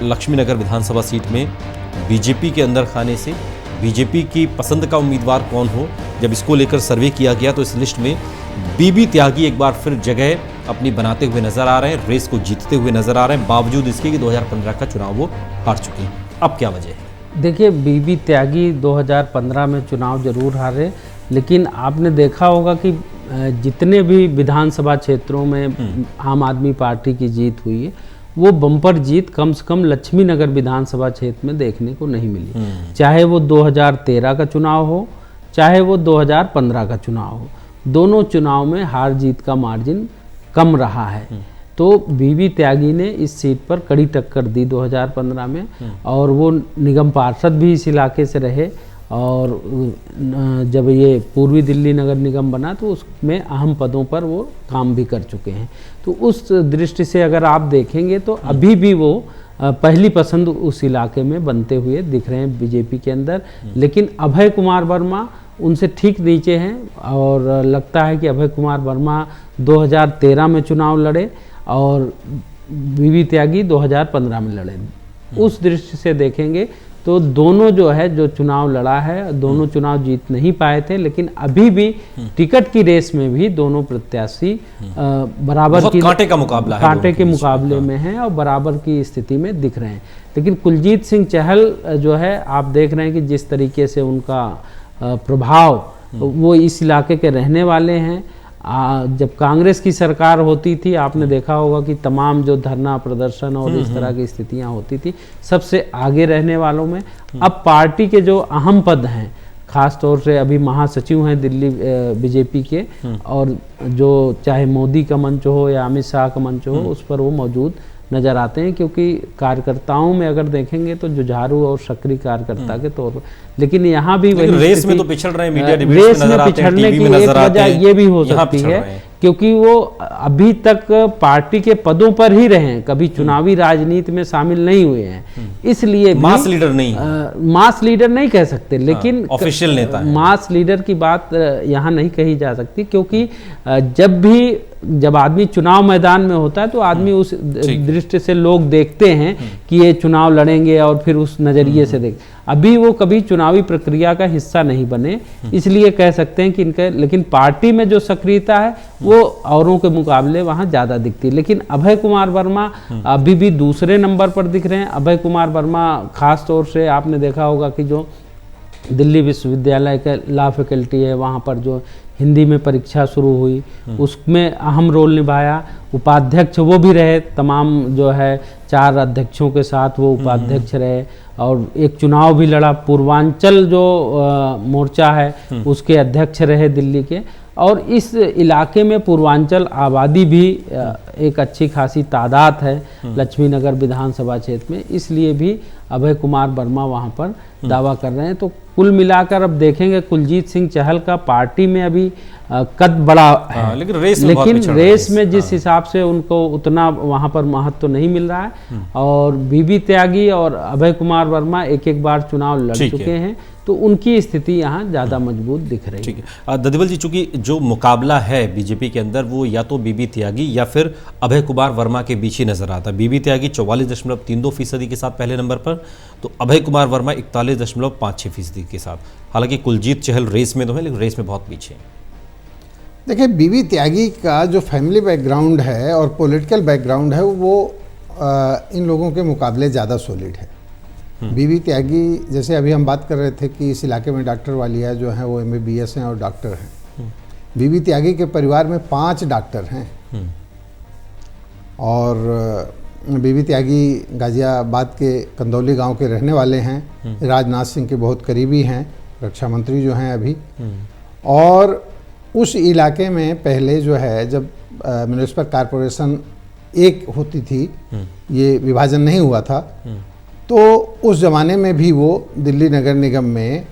लक्ष्मी नगर विधानसभा सीट में बीजेपी के अंदर खाने से। बीजेपी की पसंद का उम्मीदवार कौन हो, जब इसको लेकर सर्वे किया गया तो इस लिस्ट में बीबी त्यागी एक बार फिर जगह अपनी बनाते हुए नजर आ रहे हैं, रेस को जीतते हुए नजर आ रहे हैं, बावजूद इसके कि 2015 का चुनाव वो हार चुके हैं। अब क्या वजह है? देखिए, बीबी त्यागी 2015 में चुनाव जरूर हारे, लेकिन आपने देखा होगा कि जितने भी विधानसभा क्षेत्रों में आम आदमी पार्टी की जीत हुई है, वो बम्पर जीत कम से कम लक्ष्मी नगर विधानसभा क्षेत्र में देखने को नहीं मिली। चाहे वो 2013 का चुनाव हो, चाहे वो 2015 का चुनाव हो, दोनों चुनाव में हार जीत का मार्जिन कम रहा है। तो बीबी त्यागी ने इस सीट पर कड़ी टक्कर दी 2015 में, और वो निगम पार्षद भी इस इलाके से रहे, और जब ये पूर्वी दिल्ली नगर निगम बना तो उसमें अहम पदों पर वो काम भी कर चुके हैं। तो उस दृष्टि से अगर आप देखेंगे तो अभी भी वो पहली पसंद उस इलाके में बनते हुए दिख रहे हैं बीजेपी के अंदर। लेकिन अभय कुमार वर्मा उनसे ठीक नीचे हैं, और लगता है कि अभय कुमार वर्मा 2013 में चुनाव लड़े और बीबी त्यागी 2015 में लड़े। उस दृष्टि से देखेंगे तो दोनों जो है जो चुनाव लड़ा है, दोनों चुनाव जीत नहीं पाए थे, लेकिन अभी भी टिकट की रेस में भी दोनों प्रत्याशी बराबर की कांटे का मुकाबला है, कांटे के मुकाबले में हैं और बराबर की स्थिति में दिख रहे हैं। लेकिन कुलजीत सिंह चहल जो है, आप देख रहे हैं कि जिस तरीके से उनका प्रभाव, वो इस इलाके के रहने वाले हैं। जब कांग्रेस की सरकार होती थी, आपने देखा होगा कि तमाम जो धरना प्रदर्शन और इस तरह की स्थितियां होती थी, सबसे आगे रहने वालों में। अब पार्टी के जो अहम पद हैं, खास तौर से अभी महासचिव हैं दिल्ली बीजेपी के, और जो चाहे मोदी का मंच हो या अमित शाह का मंच हो, उस पर वो मौजूद नजर आते हैं, क्योंकि कार्यकर्ताओं में अगर देखेंगे तो जुझारू और सक्रिय कार्यकर्ता के तौर पर। लेकिन यहाँ भी वही रेस में तो पिछड़ रहे हैं, मीडिया रेस में पिछड़ने की एक वजह ये भी हो सकती है क्योंकि वो अभी तक पार्टी के पदों पर ही रहे हैं, कभी चुनावी राजनीति में शामिल नहीं हुए हैं, इसलिए मास लीडर नहीं, मास लीडर नहीं कह सकते, लेकिन ऑफिशियल नेता है। मास लीडर की बात यहाँ नहीं कही जा सकती, क्योंकि जब आदमी चुनाव मैदान में होता है तो आदमी उस दृष्टि से लोग देखते हैं कि ये चुनाव लड़ेंगे और फिर उस नजरिए से देख। अभी वो कभी चुनावी प्रक्रिया का हिस्सा नहीं बने, इसलिए कह सकते हैं कि इनके, लेकिन पार्टी में जो सक्रियता है वो औरों के मुकाबले वहाँ ज़्यादा दिखती है। लेकिन अभय कुमार वर्मा अभी भी दूसरे नंबर पर दिख रहे हैं। अभय कुमार वर्मा खास तौर से आपने देखा होगा कि जो दिल्ली विश्वविद्यालय का लॉ फैकल्टी है, वहाँ पर जो हिंदी में परीक्षा शुरू हुई उसमें अहम रोल निभाया। उपाध्यक्ष वो भी रहे, तमाम जो है 4 अध्यक्षों के साथ वो उपाध्यक्ष रहे, और एक चुनाव भी लड़ा। पूर्वांचल जो मोर्चा है उसके अध्यक्ष रहे दिल्ली के, और इस इलाके में पूर्वांचल आबादी भी एक अच्छी खासी तादाद है लक्ष्मी नगर विधानसभा क्षेत्र में, इसलिए भी अभय कुमार वर्मा वहाँ पर दावा कर रहे हैं। तो कुल मिलाकर अब देखेंगे कुलजीत सिंह चहल का पार्टी में अभी कद बड़ा है, लेकिन रेस में जिस हिसाब से उनको उतना वहाँ पर महत्व तो नहीं मिल रहा है। और बीबी त्यागी और अभय कुमार वर्मा एक बार चुनाव लड़ चुके हैं, तो उनकी स्थिति यहाँ ज़्यादा मजबूत दिख रही है। ठीक है ददिबल जी, चूंकि जो मुकाबला है बीजेपी के अंदर वो या तो बीबी त्यागी या फिर अभय कुमार वर्मा के बीच ही नजर आता है। बीबी त्यागी 44.32% के साथ पहले नंबर पर, तो अभय कुमार वर्मा 41.56% के साथ। हालांकि कुलजीत चहल रेस में तो है, लेकिन रेस में बहुत पीछे है। देखिए, बीबी त्यागी का जो फैमिली बैकग्राउंड है और पॉलिटिकल बैकग्राउंड है वो इन लोगों के मुकाबले ज़्यादा सॉलिड है। बीबी त्यागी, जैसे अभी हम बात कर रहे थे कि इस इलाके में डॉक्टर वालिया जो हैं वो MBBS हैं और डॉक्टर हैं। बीबी त्यागी के परिवार में 5 डॉक्टर हैं, और बीबी त्यागी गाजियाबाद के कंदौली गांव के रहने वाले हैं, राजनाथ सिंह के बहुत करीबी हैं, रक्षा मंत्री जो हैं अभी। और उस इलाके में पहले जो है जब म्युनिसिपल कॉरपोरेशन एक होती थी, ये विभाजन नहीं हुआ था, तो उस ज़माने में भी वो दिल्ली नगर निगम में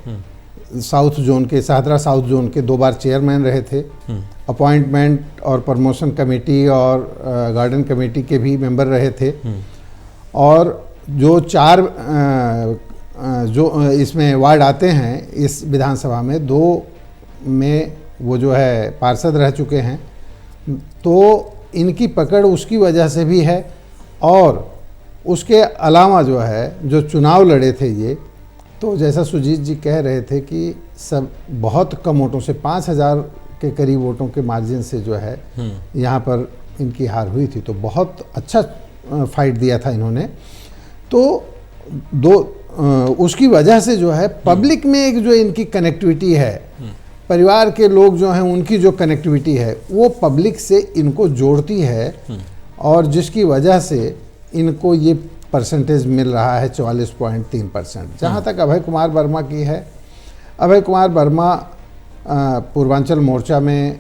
साउथ जोन के, शाहदरा साउथ जोन के 2 बार चेयरमैन रहे थे। अपॉइंटमेंट और प्रमोशन कमेटी और गार्डन कमेटी के भी मेंबर रहे थे। और जो 4 जो इसमें वार्ड आते हैं इस विधानसभा में, 2 में वो जो है पार्षद रह चुके हैं, तो इनकी पकड़ उसकी वजह से भी है। और उसके अलावा जो है जो चुनाव लड़े थे ये, तो जैसा सुजीत जी कह रहे थे कि सब बहुत कम वोटों से 5000 के करीब वोटों के मार्जिन से जो है यहाँ पर इनकी हार हुई थी। तो बहुत अच्छा फाइट दिया था इन्होंने। तो उसकी वजह से जो है पब्लिक में एक जो इनकी कनेक्टिविटी है, परिवार के लोग जो हैं उनकी जो कनेक्टिविटी है वो पब्लिक से इनको जोड़ती है, और जिसकी वजह से इनको ये परसेंटेज मिल रहा है 44.3%। जहाँ तक अभय कुमार वर्मा की है, अभय कुमार वर्मा पूर्वांचल मोर्चा में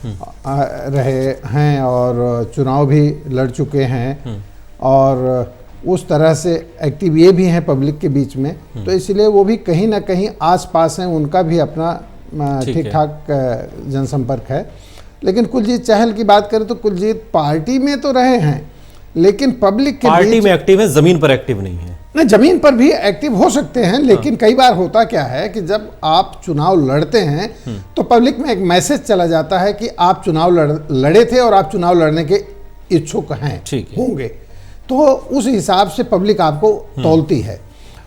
रहे हैं और चुनाव भी लड़ चुके हैं और उस तरह से एक्टिव ये भी हैं पब्लिक के बीच में, तो इसलिए वो भी कहीं ना कहीं आसपास हैं, उनका भी अपना ठीक ठाक जनसंपर्क है। लेकिन कुलजीत चहल की बात करें तो कुलजीत पार्टी में तो रहे हैं लेकिन पब्लिक के पार्टी में एक्टिव है, जमीन पर एक्टिव नहीं है। नहीं, जमीन पर भी एक्टिव हो सकते हैं, लेकिन कई बार होता क्या है कि जब आप चुनाव लड़ते हैं तो पब्लिक में एक मैसेज चला जाता है कि आप चुनाव लड़े थे और आप चुनाव लड़ने के इच्छुक हैं, होंगे, तो उस हिसाब से पब्लिक आपको तौलती है।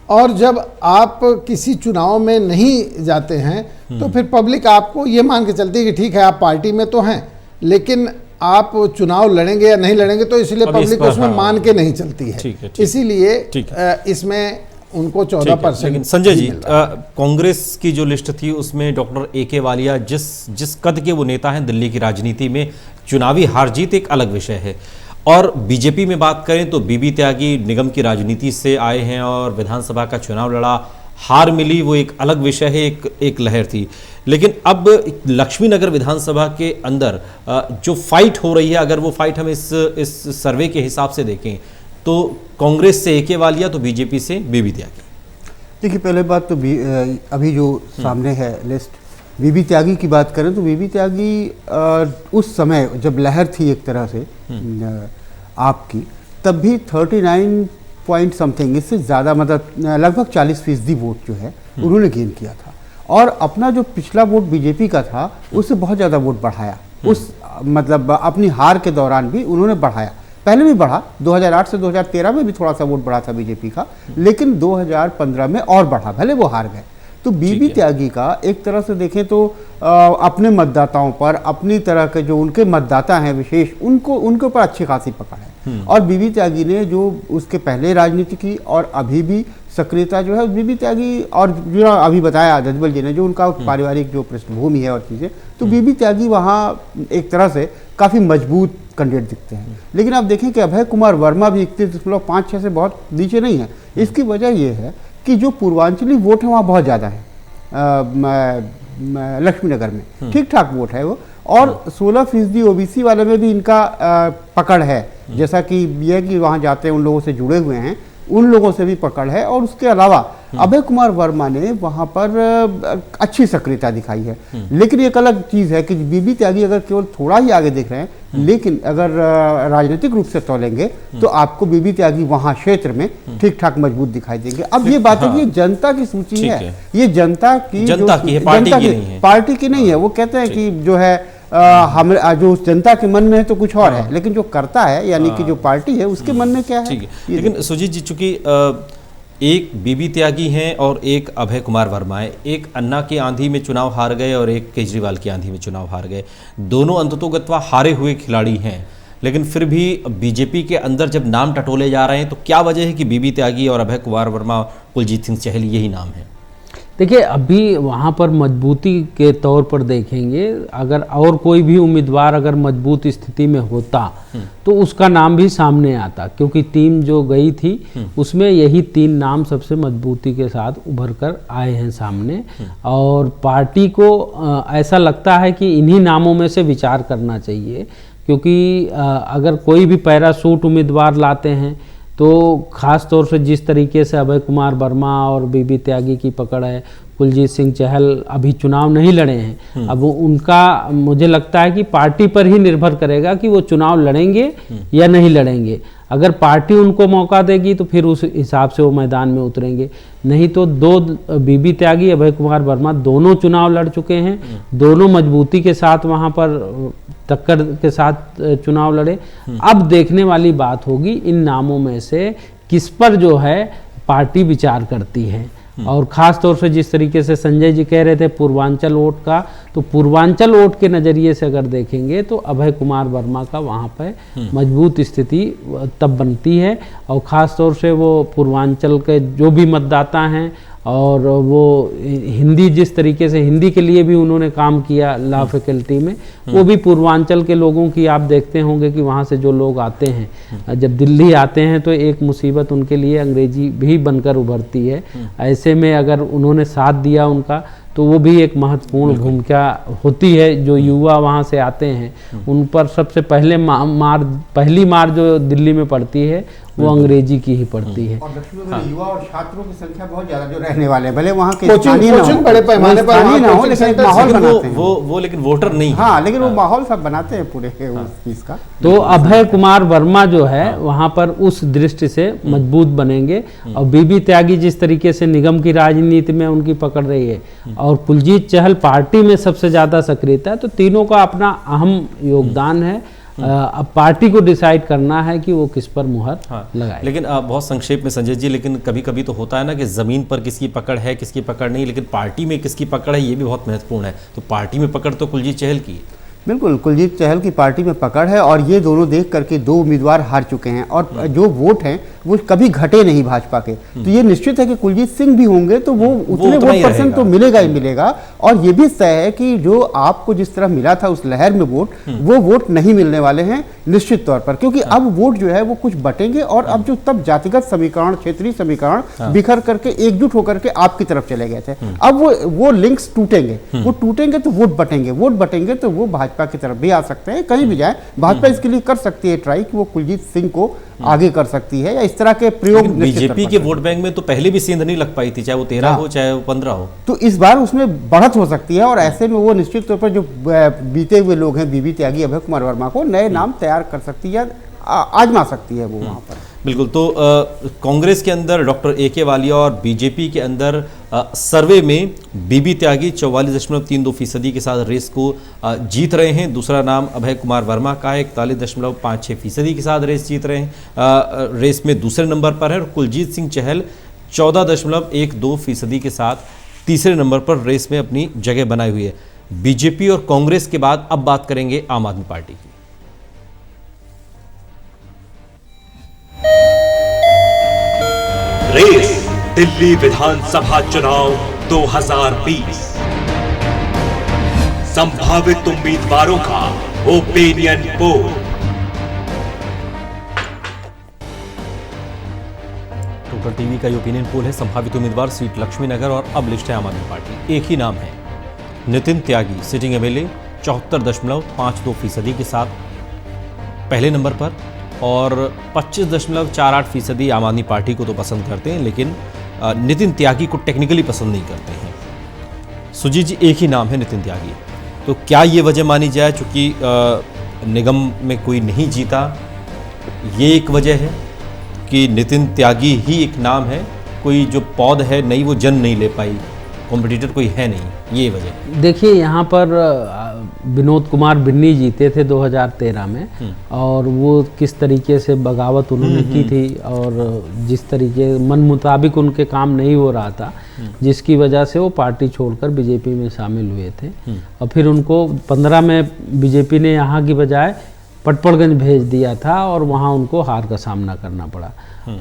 और जब आप किसी चुनाव में नहीं जाते हैं तो फिर पब्लिक आपको ये मान के चलती है कि ठीक है आप पार्टी में तो हैं लेकिन आप चुनाव लड़ेंगे या नहीं लड़ेंगे, तो इसलिए पब्लिक उसमें मान के नहीं चलती है। इसीलिए इसमें उनको 14%। संजय जी, कांग्रेस की जो लिस्ट थी उसमें डॉक्टर AK वालिया जिस कद के वो नेता हैं दिल्ली की राजनीति में, चुनावी हार जीत एक अलग विषय है। और बीजेपी में बात करें तो बीबी त्यागी निगम की राजनीति से आए हैं और विधानसभा का चुनाव लड़ा, हार मिली, वो एक अलग विषय है, एक लहर थी। लेकिन अब लक्ष्मीनगर विधानसभा के अंदर जो फाइट हो रही है, अगर वो फाइट हम इस सर्वे के हिसाब से देखें तो कांग्रेस से AK वालिया तो बीजेपी से बीबी त्यागी। देखिए, पहले बात तो अभी जो सामने है लिस्ट, बीबी त्यागी की बात करें तो बीबी त्यागी उस समय जब लहर थी एक तरह से आपकी, तब भी 39 पॉइंट समथिंग, इससे ज़्यादा, मतलब लगभग 40% वोट जो है उन्होंने गेन किया था। और अपना जो पिछला वोट बीजेपी का था उससे बहुत ज़्यादा वोट बढ़ाया। उस मतलब अपनी हार के दौरान भी उन्होंने बढ़ाया, पहले भी बढ़ा, 2008 से 2013 में भी थोड़ा सा वोट बढ़ा था बीजेपी का, लेकिन 2015 में और बढ़ा, भले वो हार गए। तो बीबी त्यागी का एक तरह से देखें तो अपने मतदाताओं पर, अपनी तरह के जो उनके मतदाता हैं विशेष, उनके ऊपर अच्छी खासी पकड़ है। और बीबी त्यागी ने जो उसके पहले राजनीति की और अभी भी सक्रियता जो है बीबी त्यागी, और जो अभी बताया जजबल जी ने, जो उनका पारिवारिक जो पृष्ठभूमि है और चीज़ें, तो बीबी त्यागी वहाँ एक तरह से काफ़ी मजबूत कैंडिडेट दिखते हैं। लेकिन आप देखें कि अभय कुमार वर्मा भी 31.56 से बहुत नीचे नहीं है। इसकी वजह यह है कि जो पूर्वांचली वोट है वहाँ बहुत ज़्यादा है, लक्ष्मीनगर में ठीक ठाक वोट है वो, और 16% OBC वाले में भी इनका पकड़ है, जैसा कि यह कि वहाँ जाते हैं उन लोगों से जुड़े हुए हैं, उन लोगों से भी पकड़ है। और उसके अलावा अभय कुमार वर्मा ने वहाँ पर अच्छी सक्रियता दिखाई है। लेकिन एक अलग चीज़ है कि बीबी त्यागी अगर केवल थोड़ा ही आगे दिख रहे हैं, लेकिन अगर राजनीतिक रूप से तोलेंगे तो आपको बीबी त्यागी वहाँ क्षेत्र में ठीक ठाक मजबूत दिखाई देंगे। अब ये बात है कि ये जनता की सूची है, ये जनता की पार्टी की नहीं है। वो कहते हैं कि जो है हम जो जनता के मन में है तो कुछ और है, लेकिन जो करता है यानी कि जो पार्टी है उसके मन में क्या है। लेकिन सुजीत जी, चूंकि एक बीबी त्यागी हैं और एक अभय कुमार वर्मा है, एक अन्ना की आंधी में चुनाव हार गए और एक केजरीवाल की आंधी में चुनाव हार गए, दोनों अंततोगत्वा हारे हुए खिलाड़ी हैं, लेकिन फिर भी बीजेपी के अंदर जब नाम टटोले जा रहे हैं तो क्या वजह है कि बीबी त्यागी और अभय कुमार वर्मा, कुलजीत सिंह चहल यही नाम है? देखिए, अभी वहाँ पर मजबूती के तौर पर देखेंगे, अगर और कोई भी उम्मीदवार अगर मजबूत स्थिति में होता तो उसका नाम भी सामने आता, क्योंकि टीम जो गई थी उसमें यही 3 नाम सबसे मजबूती के साथ उभर कर आए हैं सामने। और पार्टी को ऐसा लगता है कि इन्हीं नामों में से विचार करना चाहिए, क्योंकि अगर कोई भी पैराशूट उम्मीदवार लाते हैं तो ख़ास तौर से जिस तरीके से अभय कुमार वर्मा और बीबी त्यागी की पकड़ है, कुलजीत सिंह चहल अभी चुनाव नहीं लड़े हैं, अब उनका मुझे लगता है कि पार्टी पर ही निर्भर करेगा कि वो चुनाव लड़ेंगे या नहीं लड़ेंगे। अगर पार्टी उनको मौका देगी तो फिर उस हिसाब से वो मैदान में उतरेंगे, नहीं तो बीबी त्यागी, अभय कुमार वर्मा दोनों चुनाव लड़ चुके हैं, दोनों मजबूती के साथ वहाँ पर टक्कर के साथ चुनाव लड़े। अब देखने वाली बात होगी इन नामों में से किस पर जो है पार्टी विचार करती है। और ख़ास तौर से जिस तरीके से संजय जी कह रहे थे पूर्वांचल वोट का, तो पूर्वांचल वोट के नज़रिए से अगर देखेंगे तो अभय कुमार वर्मा का वहाँ पर मजबूत स्थिति तब बनती है। और ख़ास तौर से वो पूर्वांचल के जो भी मतदाता हैं, और वो हिंदी, जिस तरीके से हिंदी के लिए भी उन्होंने काम किया लॉ फैकल्टी में, वो भी पूर्वांचल के लोगों की आप देखते होंगे कि वहाँ से जो लोग आते हैं, जब दिल्ली आते हैं तो एक मुसीबत उनके लिए अंग्रेजी भी बनकर उभरती है। ऐसे में अगर उन्होंने साथ दिया उनका, तो वो भी एक महत्वपूर्ण भूमिका होती है। जो युवा वहाँ से आते हैं उन पर सबसे पहले पहली मार जो दिल्ली में पड़ती है वो अंग्रेजी की ही पड़ती है। और दक्षिण में युवा और छात्रों की संख्या बहुत ज्यादा जो रहने वाले हैं, भले वहाँ के कोचिंग बड़े पैमाने पर स्थानीय ना हो, लेकिन एक माहौल बनाते हैं वो लेकिन वोटर नहीं है। हाँ, लेकिन वो माहौल सब बनाते हैं पूरे उस चीज का। तो अभय कुमार वर्मा जो है वहाँ पर उस दृष्टि से मजबूत बनेंगे। और बीबी त्यागी जिस तरीके से निगम की राजनीति में उनकी पकड़ रही है और कुलजीत चहल पार्टी में सबसे ज्यादा सक्रियता है, तो तीनों का अपना अहम योगदान है। अब पार्टी को डिसाइड करना है कि वो किस पर मुहर लगाए। लेकिन बहुत संक्षेप में संजय जी, लेकिन कभी कभी तो होता है ना कि जमीन पर किसकी पकड़ है किसकी पकड़ नहीं, लेकिन पार्टी में किसकी पकड़ है ये भी बहुत महत्वपूर्ण है। तो पार्टी में पकड़ तो कुलजीत चहल की है। बिल्कुल, कुलजीत चहल की पार्टी में पकड़ है और ये दोनों देख करके 2 उम्मीदवार हार चुके हैं और जो वोट हैं वो कभी घटे नहीं भाजपा के। तो ये निश्चित है कि कुलजीत सिंह भी होंगे तो वो उतने वोट परसेंट तो मिलेगा ही मिलेगा। और ये भी तय है कि जो आपको जिस तरह मिला था उस लहर में वोट, वो वोट नहीं मिलने वाले हैं निश्चित तौर पर, क्योंकि अब वोट जो है वो कुछ बटेंगे और अब जो तब जातिगत समीकरण, क्षेत्रीय समीकरण बिखर करके एकजुट होकर के आपकी तरफ चले गए थे, अब वो लिंक्स टूटेंगे। वो टूटेंगे तो वोट बटेंगे तो वो भाजपा की तरफ भी आ सकते हैं। कहीं भी जाए भाजपा इसके लिए कर सकती है ट्राई कि वो कुलजीत सिंह को आगे कर सकती है या इस तरह के प्रयोग। बीजेपी के वोट बैंक में तो पहले भी सेंध नहीं लग पाई थी, चाहे वो 13 हो चाहे वो 15 हो। तो इस बार उसमें बढ़त हो सकती है और ऐसे में वो निश्चित तौर पर जो बीते हुए लोग हैं, बीबी त्यागी, अभय कुमार वर्मा को नए नाम तैयार कर सकती है, आजमा सकती है वो वहाँ पर। बिल्कुल। तो कांग्रेस के अंदर डॉक्टर AK वालिया और बीजेपी के अंदर सर्वे में बीबी त्यागी 44.32% के साथ रेस को जीत रहे हैं। दूसरा नाम अभय कुमार वर्मा का है, 41.56% के साथ रेस जीत रहे हैं, रेस में दूसरे नंबर पर है। और कुलजीत सिंह चहल 14.12% के साथ तीसरे नंबर पर रेस में अपनी जगह बनाई हुई है। बीजेपी और कांग्रेस के बाद अब बात करेंगे आम आदमी पार्टी की। रेस दिल्ली विधानसभा चुनाव 2020, संभावित उम्मीदवारों का ओपिनियन पोल। टोटल टीवी का ओपिनियन पोल है। संभावित उम्मीदवार सीट लक्ष्मीनगर और अब लिस्ट है आम आदमी पार्टी। एक ही नाम है, नितिन त्यागी, सिटिंग MLA 74.52% के साथ पहले नंबर पर और 25.48% आम आदमी पार्टी को तो पसंद करते हैं, लेकिन नितिन त्यागी को टेक्निकली पसंद नहीं करते हैं। सुजीत जी, एक ही नाम है नितिन त्यागी, तो क्या ये वजह मानी जाए चूंकि निगम में कोई नहीं जीता, ये एक वजह है कि नितिन त्यागी ही एक नाम है, कोई जो पौध है नहीं वो जन नहीं ले पाई, कॉम्पिटिटर कोई है नहीं, ये वजह? देखिए, यहाँ पर विनोद कुमार बिन्नी जीते थे 2013 में और वो किस तरीके से बगावत उन्होंने की थी और जिस तरीके मन मुताबिक उनके काम नहीं हो रहा था, जिसकी वजह से वो पार्टी छोड़कर बीजेपी में शामिल हुए थे। और फिर उनको 15 में बीजेपी ने यहाँ की बजाय पटपड़गंज भेज दिया था और वहाँ उनको हार का सामना करना पड़ा।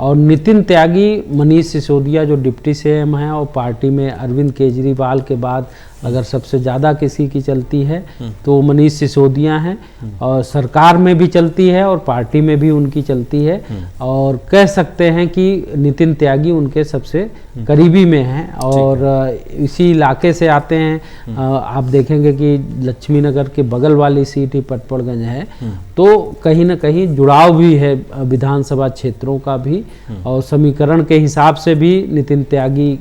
और नितिन त्यागी, मनीष सिसोदिया जो डिप्टी CM हैं और पार्टी में अरविंद केजरीवाल के बाद अगर सबसे ज़्यादा किसी की चलती है तो मनीष सिसोदिया हैं और सरकार में भी चलती है और पार्टी में भी उनकी चलती है और कह सकते हैं कि नितिन त्यागी उनके सबसे करीबी में हैं और इसी इलाके से आते हैं। आप देखेंगे कि लक्ष्मीनगर के बगल वाली सीट ही पटपड़गंज है, तो कहीं ना कहीं जुड़ाव भी है विधानसभा क्षेत्रों का भी और समीकरण के हिसाब से भी नितिन त्यागी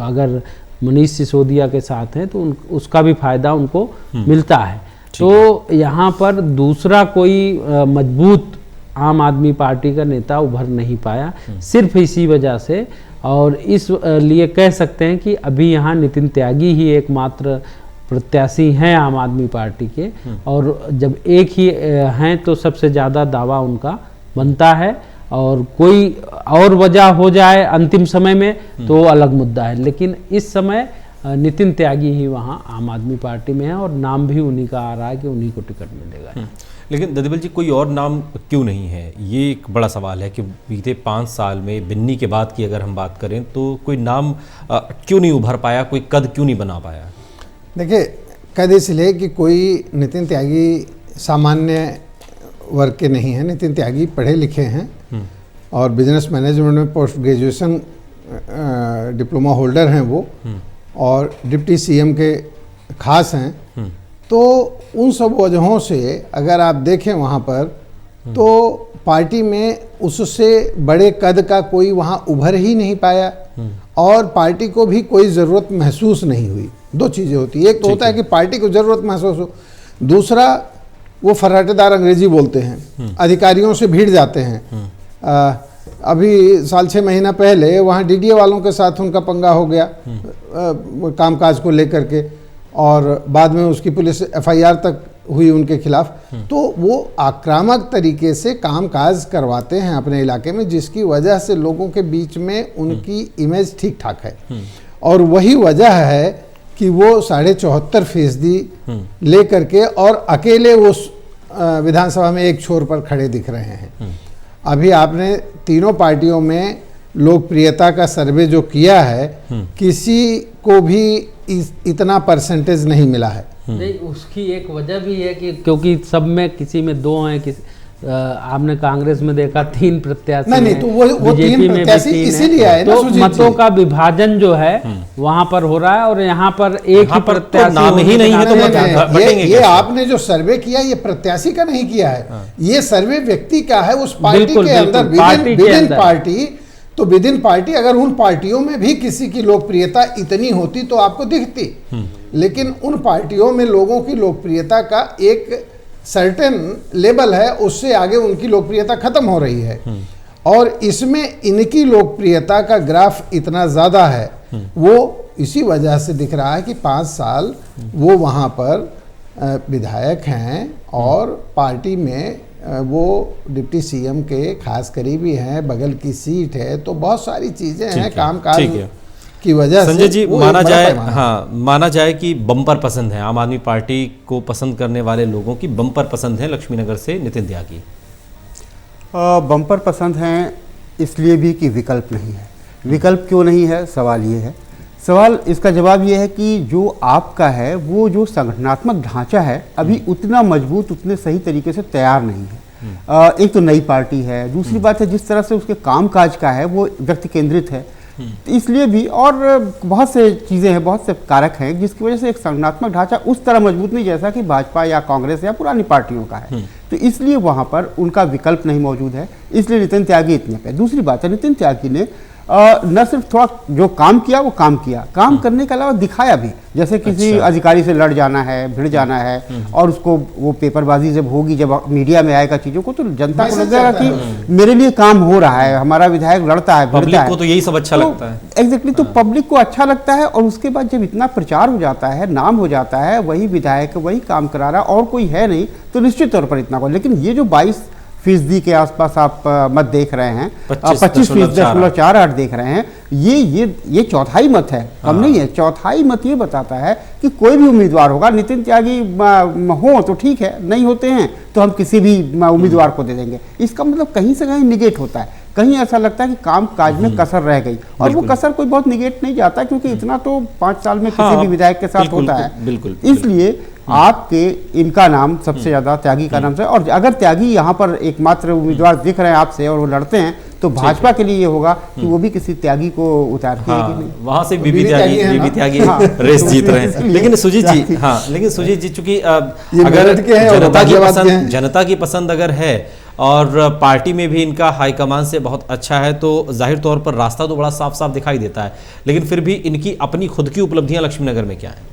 अगर मनीष सिसोदिया के साथ हैं तो उसका भी फायदा उनको मिलता है। तो यहाँ पर दूसरा कोई मजबूत आम आदमी पार्टी का नेता उभर नहीं पाया, सिर्फ इसी वजह से। और इस लिए कह सकते हैं कि अभी यहाँ नितिन त्यागी ही एकमात्र प्रत्याशी हैं आम आदमी पार्टी के, और जब एक ही हैं तो सबसे ज़्यादा दावा उनका बनता है। और कोई और वजह हो जाए अंतिम समय में तो अलग मुद्दा है, लेकिन इस समय नितिन त्यागी ही वहाँ आम आदमी पार्टी में है और नाम भी उन्हीं का आ रहा है कि उन्हीं को टिकट मिलेगा। लेकिन ददीबल जी, कोई और नाम क्यों नहीं है? ये एक बड़ा सवाल है कि बीते 5 साल में बिन्नी के बाद की अगर हम बात करें तो कोई नाम क्यों नहीं उभर पाया, कोई कद क्यों नहीं बना पाया? देखिए, कद इसलिए कि कोई नितिन त्यागी सामान्य वर्ग के नहीं हैं। नितिन त्यागी पढ़े लिखे हैं और बिजनेस मैनेजमेंट में पोस्ट ग्रेजुएशन डिप्लोमा होल्डर हैं वो, और डिप्टी सीएम के खास हैं, तो उन सब वजहों से अगर आप देखें वहाँ पर तो पार्टी में उससे बड़े कद का कोई वहाँ उभर ही नहीं पाया और पार्टी को भी कोई ज़रूरत महसूस नहीं हुई। दो चीज़ें होती है, एक तो होता है कि पार्टी को ज़रूरत महसूस हो, दूसरा वो फर्राटेदार अंग्रेजी बोलते हैं, अधिकारियों से भिड़ जाते हैं। अभी साल 6 महीना पहले वहाँ डीडीए वालों के साथ उनका पंगा हो गया कामकाज को लेकर के, और बाद में उसकी पुलिस एफआईआर तक हुई उनके खिलाफ। तो वो आक्रामक तरीके से कामकाज करवाते हैं अपने इलाके में, जिसकी वजह से लोगों के बीच में उनकी इमेज ठीक ठाक है, और वही वजह है कि वो 74.5% ले करके और अकेले वो विधानसभा में एक छोर पर खड़े दिख रहे हैं। अभी आपने तीनों पार्टियों में लोकप्रियता का सर्वे जो किया है, किसी को भी इतना परसेंटेज नहीं मिला है। नहीं, उसकी एक वजह भी है कि क्योंकि सब में किसी में 2 हैं, आपने कांग्रेस में देखा 3 प्रत्याशी नहीं, तो वो 3 प्रत्याशी इसीलिए आए ना, तो मतों का विभाजन जो है वहां पर हो रहा है, और यहाँ पर एक ही प्रत्याशी नाम ही नहीं है, तो ये आपने जो सर्वे किया ये प्रत्याशी का नहीं किया है, ये सर्वे व्यक्ति का है उस पार्टी के अंदर, विदिन पार्टी। तो विदिन पार्टी अगर उन पार्टियों में भी किसी की लोकप्रियता इतनी होती तो आपको दिखती, लेकिन उन पार्टियों में लोगों की लोकप्रियता का एक सर्टेन लेवल है, उससे आगे उनकी लोकप्रियता खत्म हो रही है। और इसमें इनकी लोकप्रियता का ग्राफ इतना ज़्यादा है, वो इसी वजह से दिख रहा है कि 5 साल वो वहाँ पर विधायक हैं और पार्टी में वो डिप्टी सीएम के खास करीबी हैं, बगल की सीट है, तो बहुत सारी चीज़ें हैं कामकाज की वजह से। संजय जी, माना जाए कि बम्पर पसंद है, आम आदमी पार्टी को पसंद करने वाले लोगों की बम्पर पसंद है लक्ष्मीनगर से नितिन त्यागी। बम्पर पसंद हैं इसलिए भी कि विकल्प नहीं है। विकल्प क्यों नहीं है, सवाल ये है। सवाल इसका जवाब ये है कि जो आपका है वो जो संगठनात्मक ढांचा है अभी उतना मजबूत, उतने सही तरीके से तैयार नहीं है। एक तो नई पार्टी है, दूसरी बात है जिस तरह से उसके कामकाज का है वो व्यक्ति केंद्रित है, इसलिए भी, और बहुत से चीज़ें हैं, बहुत से कारक हैं जिसकी वजह से एक संगठनात्मक ढांचा उस तरह मजबूत नहीं जैसा कि भाजपा या कांग्रेस या पुरानी पार्टियों का है। तो इसलिए वहाँ पर उनका विकल्प नहीं मौजूद है, इसलिए नितिन त्यागी इतने पे। दूसरी बात है, नितिन त्यागी ने न सिर्फ थोड़ा जो काम किया वो काम करने के अलावा दिखाया भी, जैसे किसी अधिकारी से लड़ जाना है, भिड़ जाना है, और उसको वो पेपरबाजी जब होगी, जब मीडिया में आएगा चीज़ों को, तो जनता को लगेगा कि मेरे लिए काम हो रहा है, हमारा विधायक लड़ता है, पब्लिक को तो यही सब अच्छा लगता है। एग्जैक्टली, तो पब्लिक को अच्छा लगता है, और उसके बाद जब इतना प्रचार हो जाता है, नाम हो जाता है, वही विधायक वही काम करा रहा और कोई है नहीं, तो निश्चित तौर पर इतना को। लेकिन ये जो 22% के आसपास आप मत देख रहे हैं, 25.48 देख रहे हैं, ये चौथाई मत है, कम नहीं है। चौथाई मत ये बताता है कि कोई भी उम्मीदवार होगा, नितिन त्यागी हो तो ठीक है, नहीं होते हैं तो हम किसी भी उम्मीदवार को दे देंगे। इसका मतलब कहीं से कहीं निगेट होता है, कहीं ऐसा लगता है कि काम काज में कसर रह गई, और वो कसर कोई बहुत निगेट नहीं जाता, क्योंकि इतना तो 5 साल में किसी भी विधायक के साथ होता है। इसलिए आपके इनका नाम सबसे ज्यादा त्यागी का नाम से, और अगर त्यागी यहाँ पर एकमात्र उम्मीदवार दिख रहे हैं आपसे और वो लड़ते हैं, तो भाजपा के लिए ये होगा कि वो भी किसी त्यागी को उतारती है कि नहीं। वहां से बीबी त्यागी रेस जीत रहे हैं। लेकिन सुजीत जी, चूंकि अगर जनता की पसंद अगर है और पार्टी में भी इनका हाईकमान से बहुत अच्छा है, तो जाहिर तौर पर रास्ता तो बड़ा साफ साफ दिखाई देता है, लेकिन फिर भी इनकी अपनी खुद की उपलब्धियां लक्ष्मीनगर में क्या हैं?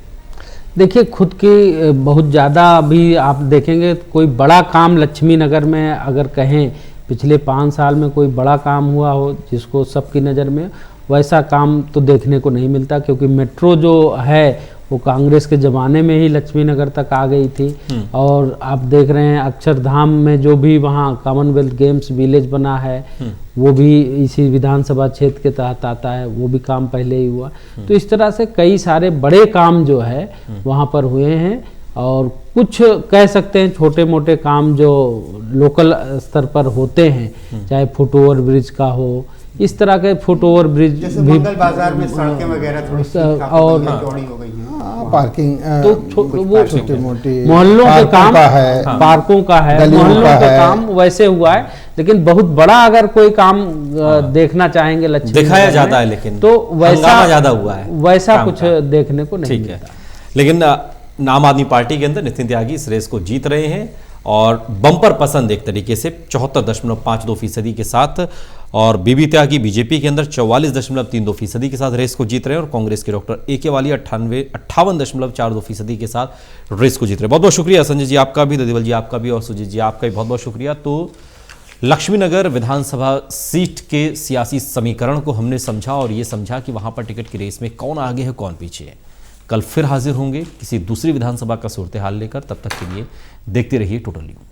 देखिए, खुद की बहुत ज़्यादा अभी आप देखेंगे कोई बड़ा काम लक्ष्मीनगर में अगर कहें पिछले 5 साल में कोई बड़ा काम हुआ हो जिसको सबकी नज़र में, वैसा काम तो देखने को नहीं मिलता, क्योंकि मेट्रो जो है वो कांग्रेस के ज़माने में ही लक्ष्मीनगर तक आ गई थी। और आप देख रहे हैं अक्षरधाम में जो भी वहाँ कॉमनवेल्थ गेम्स विलेज बना है वो भी इसी विधानसभा क्षेत्र के तहत आता है, वो भी काम पहले ही हुआ। तो इस तरह से कई सारे बड़े काम जो है वहाँ पर हुए हैं, और कुछ कह सकते हैं छोटे मोटे काम जो लोकल स्तर पर होते हैं, चाहे फुटओवर ब्रिज का हो, इस तरह के फुटओवर ब्रिज जैसे मंगल बाजार में सड़कें वगैरह थोड़ी और चौड़ी हो गई हैं। पार्किंग तो वो छोटी मोटी मोहल्लों के काम है, पार्कों का है, गलियों मोहल्लों का के है। काम वैसे हुआ है, लेकिन बहुत बड़ा अगर कोई काम देखना चाहेंगे लक्ष्मी दिखाया नगर जाता में, है, लेकिन तो वैसा हंगामा ज्यादा हुआ है वैसा काम कुछ का। देखने को नहीं ठीक है, मिलता। लेकिन आम आदमी पार्टी के अंदर नितिन त्यागी इस रेस को जीत रहे हैं और बम्पर पसंद एक तरीके से 74.52% के साथ, और बीबी त्यागी बीजेपी के अंदर 44.32% के साथ रेस को जीत रहे हैं, और कांग्रेस के डॉक्टर ए के वाली 58.42% के साथ रेस को जीत रहे हैं। बहुत बहुत शुक्रिया संजय जी आपका भी, ददीवल जी आपका भी, और सुजीत जी आपका भी बहुत बहुत शुक्रिया। तो लक्ष्मीनगर विधानसभा सीट के सियासी समीकरण को हमने समझा और ये समझा कि वहां पर टिकट की रेस में कौन आगे है कौन पीछे है। कल फिर हाजिर होंगे किसी दूसरी विधानसभा का सूरत हाल लेकर, तब तक के लिए देखते रहिए टोटल न्यूज़।